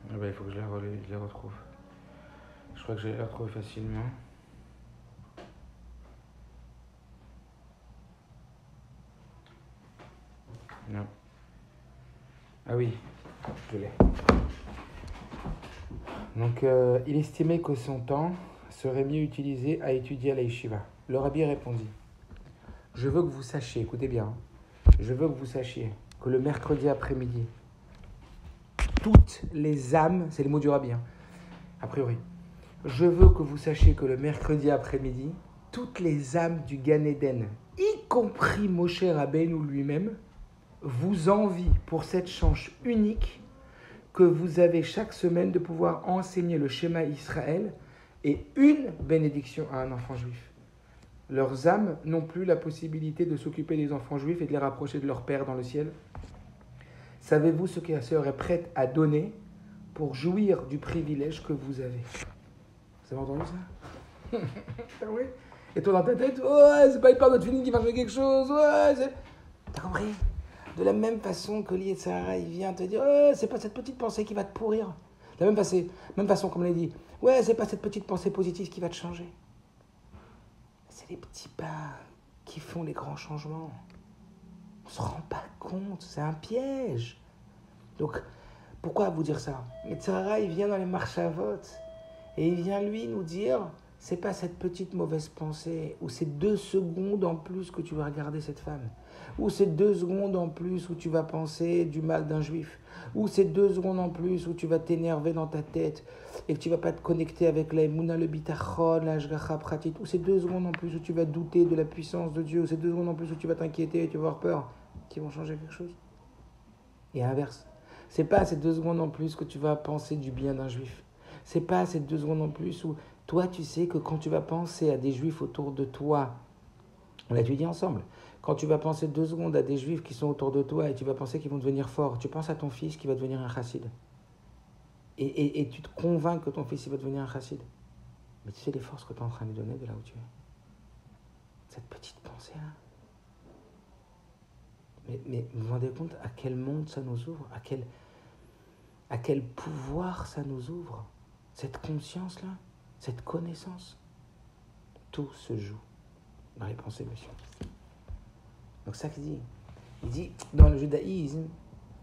Ah bah, il faut que je les retrouve. Je crois que je vais les retrouver facilement. Non. Ah oui, je l'ai. Donc, il estimait que son temps serait mieux utilisé à étudier à la yeshiva. Le rabbi répondit, je veux que vous sachiez, écoutez bien, je veux que vous sachiez que le mercredi après-midi, toutes les âmes, c'est le mot du rabbi, hein, a priori, je veux que vous sachiez que le mercredi après-midi, toutes les âmes du Gan Eden, y compris Moshe Rabbeinu lui-même, vous envient pour cette chance unique que vous avez chaque semaine de pouvoir enseigner le schéma Israël et une bénédiction à un enfant juif. Leurs âmes n'ont plus la possibilité de s'occuper des enfants juifs et de les rapprocher de leur Père dans le ciel. Savez-vous ce que la sœur est prête à donner pour jouir du privilège que vous avez? Vous avez entendu ça? Oui. Et toi dans ta tête, ouais, c'est pas une part de notre film qui va faire quelque chose, ouais, c'est... T'as compris? De la même façon que l'Yetzer Hara, il vient te dire, c'est pas cette petite pensée qui va te pourrir. De la même façon, comme on l'a dit, ouais, c'est pas cette petite pensée positive qui va te changer. C'est les petits pas qui font les grands changements. On ne se rend pas compte, c'est un piège. Donc, pourquoi vous dire ça? Metzara, il vient dans les marchavot et il vient lui nous dire, c'est pas cette petite mauvaise pensée ou ces 2 secondes en plus que tu vas regarder cette femme, ou ces 2 secondes en plus où tu vas penser du mal d'un juif, ou ces 2 secondes en plus où tu vas t'énerver dans ta tête et que tu vas pas te connecter avec la Emouna, le bitachon, la Hashgacha pratit, ou ces 2 secondes en plus où tu vas douter de la puissance de Dieu, ou ces 2 secondes en plus où tu vas t'inquiéter et tu vas avoir peur, qui vont changer quelque chose. Et à l'inverse, c'est pas ces 2 secondes en plus que tu vas penser du bien d'un juif. C'est pas ces 2 secondes en plus où toi tu sais que quand tu vas penser à des juifs autour de toi, on l'a étudié ensemble, quand tu vas penser 2 secondes à des juifs qui sont autour de toi et tu vas penser qu'ils vont devenir forts, tu penses à ton fils qui va devenir un chassid. Et tu te convaincs que ton fils il va devenir un chassid. Mais tu sais les forces que tu es en train de lui donner de là où tu es. Cette petite pensée-là. Mais vous vous rendez compte à quel monde ça nous ouvre, à quel pouvoir ça nous ouvre, cette conscience-là, cette connaissance. Tout se joue dans les pensées, monsieur. Donc ça qu'il dit. Il dit, dans le judaïsme,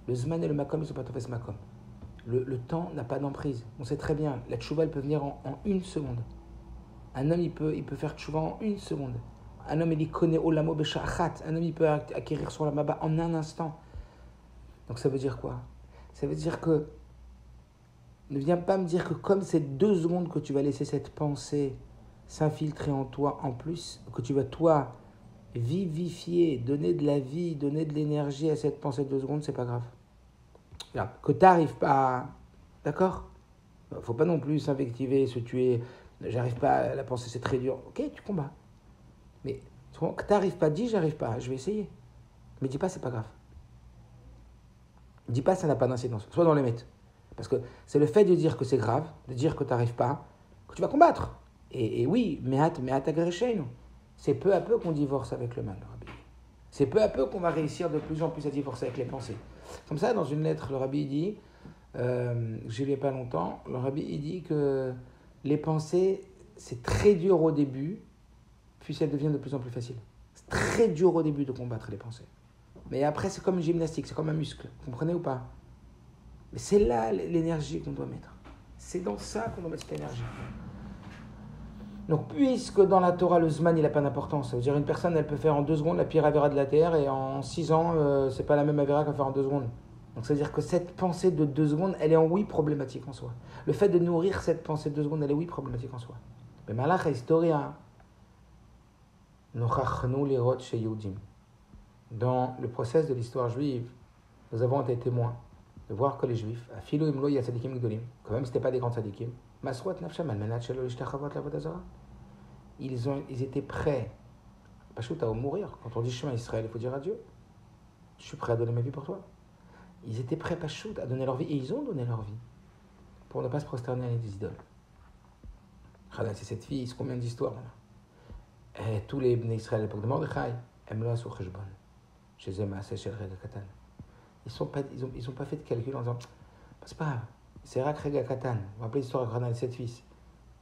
le zman et le makom, ils ne sont pas tout fait makom. Le temps n'a pas d'emprise. On sait très bien, la tchouva, elle peut venir en 1 seconde. Un homme, il peut faire tchouva en 1 seconde. Un homme, il connaît olamo besha'achat. Un homme, il peut acquérir son lamaba en un instant. Donc ça veut dire quoi? Ça veut dire que, ne viens pas me dire que comme ces 2 secondes que tu vas laisser cette pensée s'infiltrer en toi en plus, que tu vas toi vivifier, donner de la vie, donner de l'énergie à cette pensée de 2 secondes, c'est pas grave. Regarde, que tu n'arrives pas à... D'accord? Faut pas non plus s'invectiver, se tuer. J'arrive pas à la pensée, c'est très dur. Ok, tu combats. Mais que tu n'arrives pas, dis j'arrive pas, je vais essayer. Mais dis pas c'est pas grave. Dis pas ça n'a pas d'incidence. Sois dans les mètres. Parce que c'est le fait de dire que c'est grave, de dire que tu n'arrives pas, que tu vas combattre. Et oui, mehat agreshenu. C'est peu à peu qu'on divorce avec le mal, le rabbi. C'est peu à peu qu'on va réussir de plus en plus à divorcer avec les pensées. Comme ça, dans une lettre, le rabbi dit, j'ai lu il n'y a pas longtemps, le rabbi il dit que les pensées, c'est très dur au début, puis elles deviennent de plus en plus faciles. C'est très dur au début de combattre les pensées. Mais après, c'est comme une gymnastique, c'est comme un muscle. Vous comprenez ou pas? Mais c'est là l'énergie qu'on doit mettre. C'est dans ça qu'on doit mettre cette énergie. Donc, puisque dans la Torah, le Zman, il n'a pas d'importance. Ça veut dire une personne, elle peut faire en 2 secondes la pire avéra de la terre, et en 6 ans, c'est pas la même avéra qu'à faire en 2 secondes. Donc, ça veut dire que cette pensée de 2 secondes, elle est en oui problématique en soi. Le fait de nourrir cette pensée de 2 secondes, elle est oui problématique en soi. Mais malach historia, nochachnu lirot chez Yehudim. Dans le process de l'histoire juive, nous avons été témoins de voir que les juifs, afilo imlo yatzadikim gdolim, quand même, c'était pas des grands tzadikim, masruat nafsham almenat shelo lishtachavot lavodazara. Ils étaient prêts, pas à mourir. Quand on dit chemin Israël, il faut dire à Dieu, je suis prêt à donner ma vie pour toi. Ils étaient prêts, pas à donner leur vie, et ils ont donné leur vie pour ne pas se prosterner à des idoles. C'est cette fille, c'est combien d'histoires là. Et tous les Bnei Israël à l'époque de Mordechai, Emloas ou Cheshbon, chez eux, Maaseh Shel Rega Katan. Ils ont pas fait de calcul en disant, c'est pas grave, c'est Rak Rega Katan. Vous vous rappelez l'histoire de Hanan, 7 fils.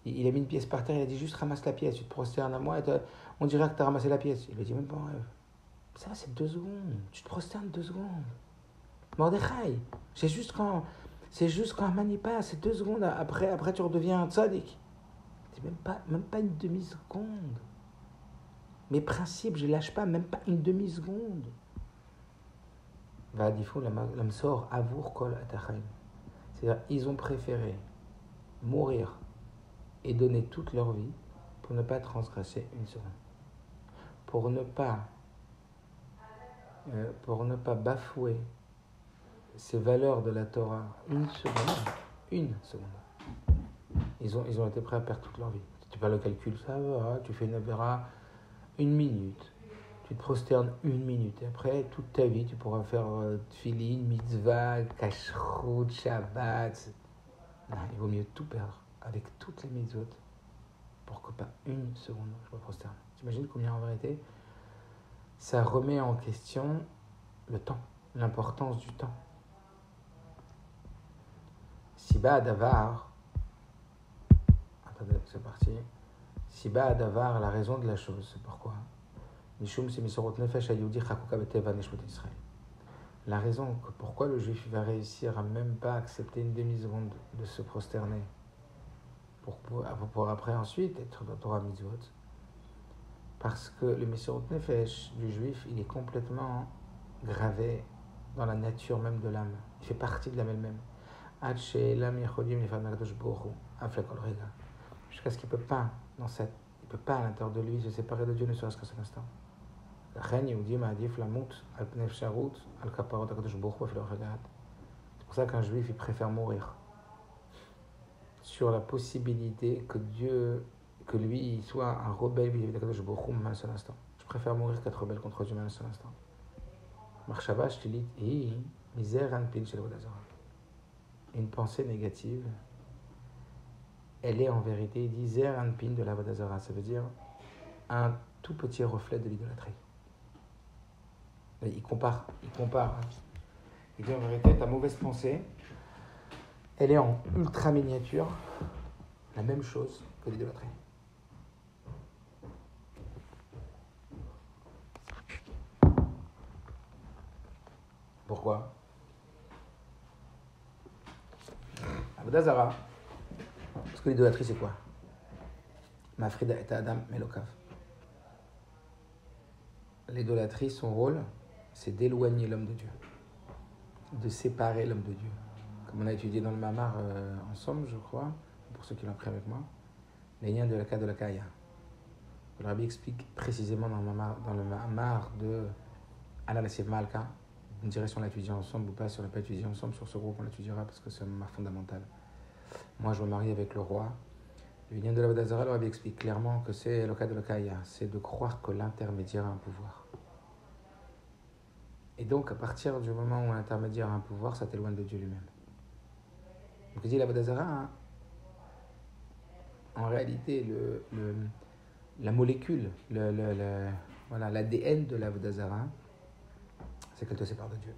Il a mis une pièce par terre, il a dit juste ramasse la pièce, tu te prosternes à moi, et on dirait que tu as ramassé la pièce. Il lui a dit même pas en rêve. Ça va, c'est 2 secondes, tu te prosternes 2 secondes. Mordechai, c'est juste quand Haman y passe, c'est 2 secondes, après tu redeviens un tzaddik. C'est même pas une demi-seconde. Mes principes, je ne lâche pas, même pas une demi-seconde. Va'adifu l'amsor avour kol atachaim. C'est-à-dire, ils ont préféré mourir et donner toute leur vie pour ne pas transgresser 1 seconde. Pour ne pas bafouer ces valeurs de la Torah 1 seconde. 1 seconde. Ils ont été prêts à perdre toute leur vie. Si tu fais le calcul, ça va, tu fais une avéra 1 minute. Tu te prosternes 1 minute. Et après, toute ta vie, tu pourras faire tfilin, mitzvah, kashrut, shabbat. Non, il vaut mieux tout perdre avec toutes les mitzvot pour que pas 1 seconde je me prosterne. T'imagines combien en vérité ça remet en question le temps, l'importance du temps. Siba Davar, attendez, c'est parti. Siba Davar, la raison de la chose, c'est pourquoi Mishum Semisorot Nefesh Ayudi Chakuka Beteva Neshmot Israël. La raison que pourquoi le juif va réussir à même pas accepter une demi-seconde de se prosterner pour après ensuite être dans Torah Mitzvot, parce que le Mesorot Nefesh du juif, il est complètement gravé dans la nature même de l'âme. Il fait partie de l'âme elle-même. Jusqu'à ce qu'il ne peut pas, il peut pas à l'intérieur de lui se séparer de Dieu ne serait-ce qu'à cet instant. C'est pour ça qu'un juif il préfère mourir sur la possibilité que lui il soit un rebelle vis-à-vis d'Akadosh Baruch Hu un seul instant. Je préfère mourir qu'être rebelle contre Dieu un seul instant. Marshava shlilit hi misère anpin shel avodah zarah. Une pensée négative, elle est en vérité zer anpin de l'avodah zarah. Ça veut dire un tout petit reflet de l'idolâtrie. Il compare. Il dit en vérité, ta mauvaise pensée, elle est en ultra miniature, la même chose que l'idolâtrie. Pourquoi? Avodah Zarah, parce que l'idolâtrie c'est quoi? Mafrida et Adam Melokav. L'idolâtrie, son rôle, c'est d'éloigner l'homme de Dieu, de séparer l'homme de Dieu. Comme on a étudié dans le Mamar ensemble, je crois, pour ceux qui l'ont pris avec moi, les liens de la Ka de la Kaya. Le Rabbi explique précisément dans le Mamar de Anna Nassif Malka. Une direction on l'a étudié ensemble ou pas, si on l'a pas étudié ensemble, sur ce groupe on l'étudiera parce que c'est un Mamar fondamental. Moi je me marie avec le roi. Le lien de l'Avodah Zarah, le Rabbi explique clairement que c'est le Ka de la Kaya, c'est de croire que l'intermédiaire a un pouvoir. Et donc, à partir du moment où l'intermédiaire a un pouvoir, ça t'éloigne de Dieu lui-même. Donc, il dit l'Avodah Zarah, en réalité, la molécule, voilà, l'ADN de l'Avodah Zarah, c'est qu'elle te sépare de Dieu.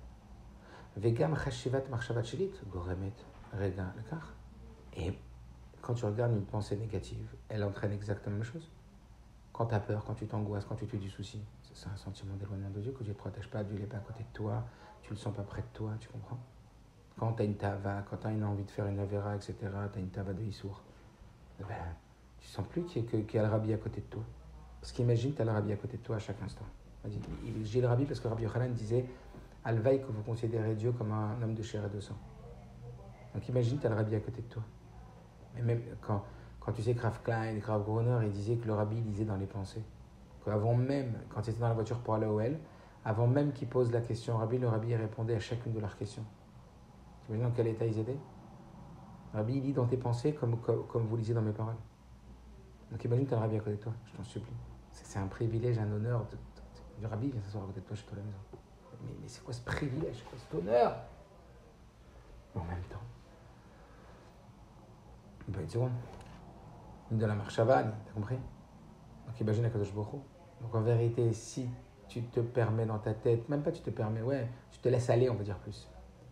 Vegam chashivat marchavat shelit, goremet rega lekach. Et quand tu regardes une pensée négative, elle entraîne exactement la même chose. Quand tu as peur, quand tu t'angoisses, quand tu te dis souci, c'est un sentiment d'éloignement de Dieu, que Dieu ne te protège pas, Dieu n'est pas à côté de toi, tu ne le sens pas près de toi, tu comprends? Quand tu as une tava, quand tu as une envie de faire une avera, etc., tu as une tava de Issour, ben, tu ne sens plus qu'il y a le rabbi à côté de toi. Parce qu'imagine, tu as le rabbi à côté de toi à chaque instant. J'ai le rabbi parce que Rabbi Yochanan disait Alvaï que vous considérez Dieu comme un homme de chair et de sang. Donc imagine, tu as le rabbi à côté de toi. Mais même quand tu sais, Krav Klein, Krav Gruner, il disait que le rabbi lisait dans les pensées. Qu'avant même, quand il était dans la voiture pour aller au L, avant même qu'il pose la question au rabbi, le rabbi répondait à chacune de leurs questions. Tu imagines dans quel état ils étaient? Le rabbi, il lit dans tes pensées comme vous lisez dans mes paroles. Donc imagine, tu as le rabbi à côté de toi, je t'en supplie. C'est un privilège, un honneur du rabbi vient s'asseoir à côté de toi chez toi à la maison. Mais c'est quoi ce privilège, c'est quoi cet honneur? Mais en même temps, il peut être seconde. Une de la marchavane, t'as compris? Donc imagine Akadosh Baruch Hu. Donc en vérité, si tu te permets dans ta tête, même pas tu te permets, tu te laisses aller, on va dire plus.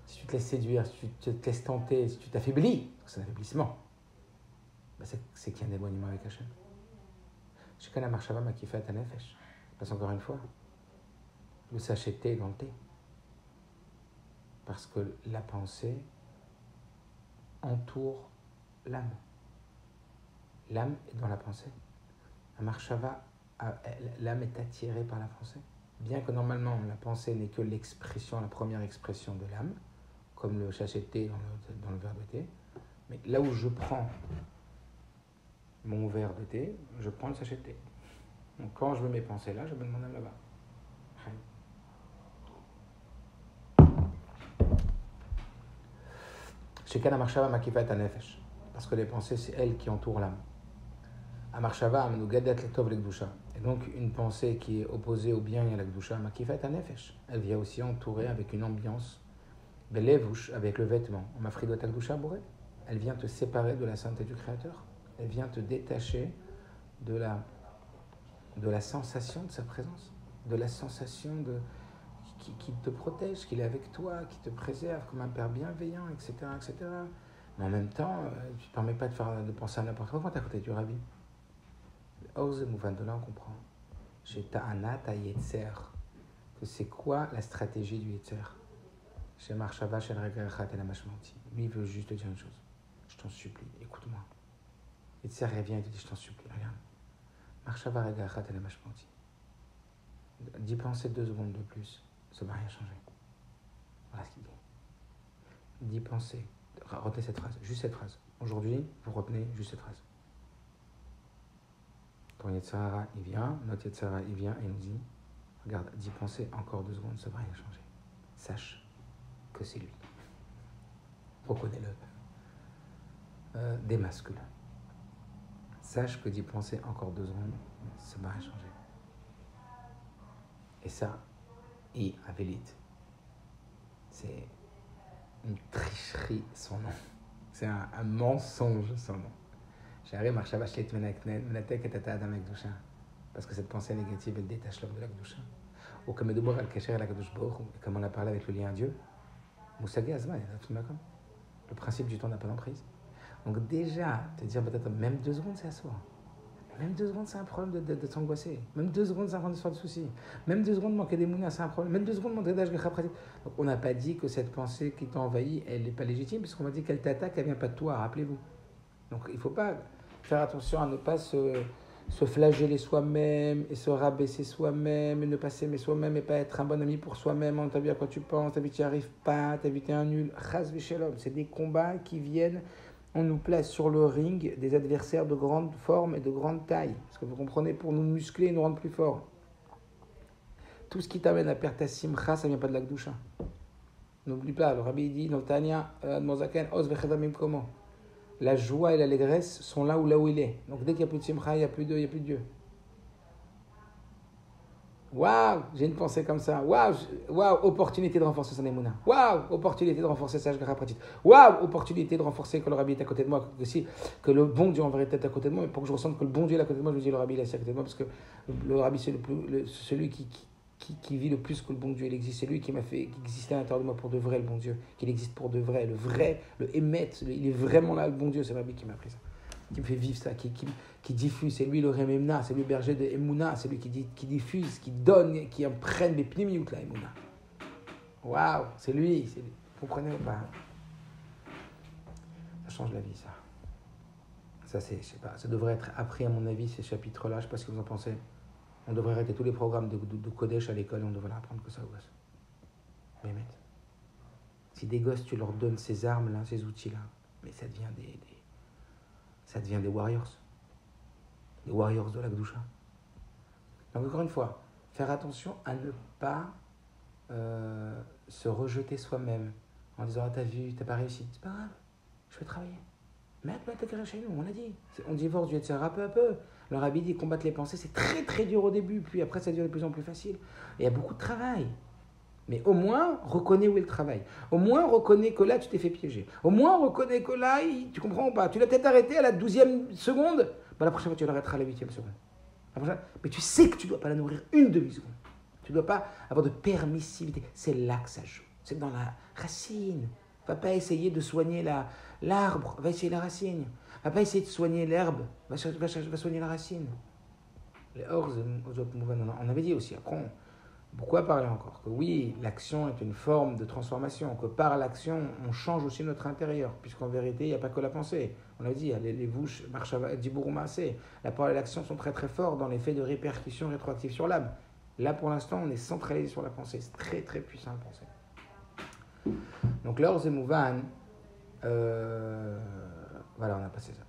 Si tu te laisses séduire, si tu te laisses tenter, si tu t'affaiblis, c'est un affaiblissement, ben c'est qu'il y a un éloignement avec Hachem. Chacun la marchava m'a kiffé à ta nefesh. Parce encore une fois, le sachet de thé est dans le thé. Parce que la pensée entoure l'âme. L'âme est dans la pensée. La marchava, l'âme est attirée par la pensée. Bien que normalement la pensée n'est que l'expression, la première expression de l'âme, comme le sachet de thé dans le verre de thé. Mais là où je prends mon verre de thé, je prends le sachet de thé. Donc quand je mets mes pensées là, je mets mon âme là-bas. Shekana marchava makifat anefesh. Parce que les pensées, c'est elles qui entourent l'âme. Amarshava amenu gadat letov lekdusha. Et donc une pensée qui est opposée au bien et à la kdusha, makifat anefesh. Elle vient aussi entourer avec une ambiance, belevush, avec le vêtement. Mafridot akdusha bourré. Elle vient te séparer de la sainteté du Créateur. Elle vient te détacher de la sensation de sa présence, de la sensation qui te protège, qu'il est avec toi, qui te préserve comme un père bienveillant, etc., etc. Mais en même temps, tu ne te permets pas de penser à n'importe quoi quand tu es à côté du rabbi. Orze Mouvan, de là on comprend. Chez Ta'ana, Yetzer, que c'est quoi la stratégie du Yetzer. Chez Marshava, chez Regarachat et la Mashmanti. Lui, il veut juste te dire une chose. Je t'en supplie, écoute-moi. Yetzer revient et te dit, je t'en supplie, regarde. Marshava, Regarachat et la Mashmanti. D'y penser 2 secondes de plus, ça ne va rien changer. Voilà ce qu'il dit. D'y penser. Retenez cette phrase, juste cette phrase. Aujourd'hui, vous retenez juste cette phrase. Ton Yetzirah, il vient, notre Yetzirah, il vient et il nous dit, regarde, d'y penser encore 2 secondes, ça ne va rien changer. Sache que c'est lui. Reconnais-le. Démasque-le. Sache que d'y penser encore 2 secondes, ça ne va rien changer. Et ça, et Avélit, c'est une tricherie son nom. C'est un mensonge son nom. J'arrive à parce que cette pensée négative, elle détache l'homme de la Kedusha. Ou comme Medoubor al-Kasher al-Kadosh Baruch Hu, comme on a parlé avec le lien à Dieu, Moussagé Azman, le principe du temps n'a pas d'emprise. Donc déjà, te dire peut-être même 2 secondes, c'est à soi. Même 2 secondes, c'est un problème de s'angoisser. Même 2 secondes, c'est un problème de soucis. Même 2 secondes, manquer des mounas, c'est un problème. Même 2 secondes, manquer d'âge pratique. Donc on n'a pas dit que cette pensée qui t'a envahi, elle n'est pas légitime, puisqu'on m'a dit qu'elle t'attaque, elle ne vient pas de toi, rappelez-vous. Donc il ne faut pas faire attention à ne pas se flageller soi-même et se rabaisser soi-même et ne pas s'aimer soi-même et pas être un bon ami pour soi-même. T'as vu à quoi tu penses, t'as vu que tu n'y arrives pas, t'as vu que tu es un nul. Chas v'shalom, c'est des combats qui viennent, on nous place sur le ring des adversaires de grande forme et de grande taille. Parce que vous comprenez, pour nous muscler et nous rendre plus forts. Tout ce qui t'amène à perdre ta simcha, ça ne vient pas de la Kedusha. N'oublie pas, le rabbi dit dans le Tanya, Mozaken, Oz v'chedamim comment. La joie et l'allégresse sont là où il est. Donc dès qu'il n'y a plus de simcha, il n'y a plus de Dieu. Waouh, j'ai une pensée comme ça. Waouh, opportunité de renforcer son émouna. Waouh, opportunité de renforcer sa shgara pratique. Waouh, opportunité de renforcer que le rabbi est à côté de moi, que le bon Dieu en vérité est à côté de moi, mais pour que je ressente que le bon Dieu est à côté de moi, je me dis le rabbi il est à côté de moi, parce que le rabbi c'est celui qui vit le plus que le bon Dieu. Il existe, c'est lui qui m'a fait exister à l'intérieur de moi pour de vrai, le bon Dieu. Qu'il existe pour de vrai, le émet, il est vraiment là, le bon Dieu. C'est le rabbi qui m'a appris ça, qui me fait vivre ça, qui diffuse. C'est lui le Rememna, c'est lui le berger de Emouna, c'est lui qui diffuse, qui donne, qui imprègne les pnimiout la Emouna. Waouh, c'est lui. Vous comprenez ou pas? Ça change la vie, ça. Ça, je sais pas, ça devrait être appris, à mon avis, ces chapitres-là. Je sais pas ce que vous en pensez. On devrait arrêter tous les programmes de Kodesh à l'école et on devrait apprendre que ça aux gosses. Mais si des gosses, tu leur donnes ces armes-là, ces outils-là, mais ça devient des warriors. Des warriors de la Kedusha. Donc encore une fois, faire attention à ne pas se rejeter soi-même en disant « t'as vu, t'as pas réussi ». C'est pas grave, je vais travailler. Maintenant, t'as chez nous, on l'a dit. On divorce du Yetzirah peu à peu. Le rabbi dit combattre les pensées, c'est très très dur au début, puis après ça devient de plus en plus facile. Et il y a beaucoup de travail. Mais au moins, reconnais où est le travail. Au moins, reconnais que là, tu t'es fait piéger. Au moins, reconnais que là, tu comprends ou pas. Tu l'as peut-être arrêté à la 12e seconde. La prochaine fois, tu l'arrêteras à la 8e seconde. Mais tu sais que tu ne dois pas la nourrir une demi-seconde. Tu ne dois pas avoir de permissivité. C'est là que ça joue. C'est dans la racine. Va pas essayer de soigner l'arbre. Va essayer la racine. Va pas essayer de soigner l'herbe. Va soigner la racine. Les orz, on avait dit aussi. Après, pourquoi parler encore? Que oui, l'action est une forme de transformation, que par l'action, on change aussi notre intérieur, puisqu'en vérité, il n'y a pas que la pensée. On l'a dit, les vouches, Dibouroumassé, la parole et l'action sont très très forts dans l'effet de répercussion rétroactive sur l'âme. Là, pour l'instant, on est centralisé sur la pensée. C'est très très puissant la pensée. Donc, l'Orz et Mouvan, voilà, on a passé ça.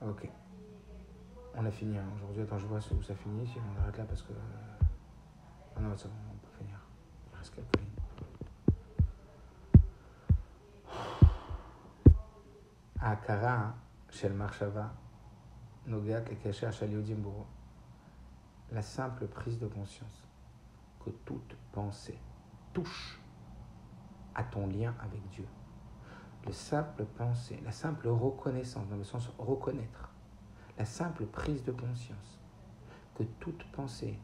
Ok. On a fini aujourd'hui. Attends, je vois où ça finit. Si on arrête là parce que. Ah non, c'est bon, on peut finir. Il reste quelques lignes. Akara, Shel Marshava, Nogak et Kesha Shel Yodim Bouro. La simple prise de conscience que toute pensée touche à ton lien avec Dieu. Le simple pensée, la simple reconnaissance, dans le sens reconnaître, la simple prise de conscience que toute pensée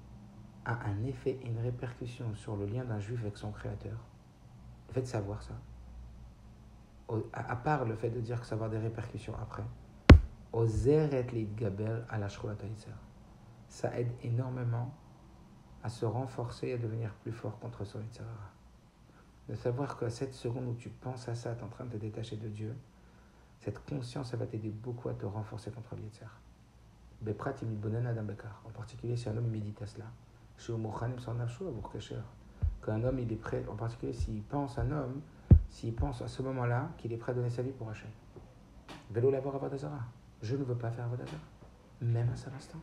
a un effet et une répercussion sur le lien d'un juif avec son créateur. Le fait de savoir ça, à part le fait de dire que ça va avoir des répercussions après, Ozer et l'idgaber à la shrolat haïtzer. Ça aide énormément à se renforcer et à devenir plus fort contre son Yetzer Hara. De savoir qu'à cette seconde où tu penses à ça, tu es en train de te détacher de Dieu, cette conscience, ça va t'aider beaucoup à te renforcer contre le Yetzer. Beprat imidbonen adam bekar. En particulier, si un homme médite à cela. Qu'un homme, il est prêt, en particulier s'il pense à ce moment-là, qu'il est prêt à donner sa vie pour Hachem. Vélo l'abord à Vodazara. Je ne veux pas faire Vodazara. Même à cet instant.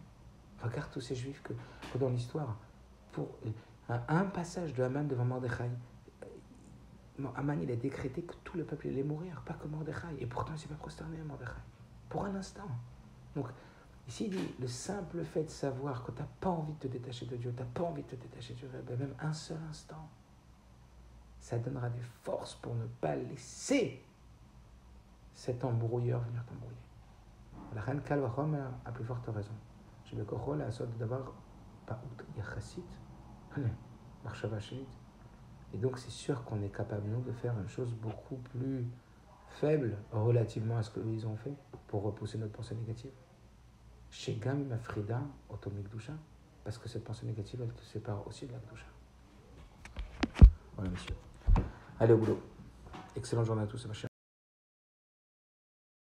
Regarde tous ces juifs que dans l'histoire, pour un passage de Haman devant Mordechai, Haman il a décrété que tout le peuple allait mourir, pas que Mordechai. Et pourtant il ne s'est pas prosterné à Mordechai. Pour un instant. Donc ici il dit, le simple fait de savoir que tu n'as pas envie de te détacher de Dieu, tu n'as pas envie de te détacher du Rebbe, même un seul instant, ça donnera des forces pour ne pas laisser cet embrouilleur venir t'embrouiller. La reine Kalvachom a plus forte raison. Je vais corroler à ça d'abord pas yachassit, marchava shenit. Et donc c'est sûr qu'on est capable nous de faire une chose beaucoup plus faible relativement à ce qu'ils ont fait pour repousser notre pensée négative. Chez Gam Mafrida Otomik Doucha, parce que cette pensée négative elle te sépare aussi de la Doucha. Voilà monsieur. Allez au boulot. Excellente journée à tous.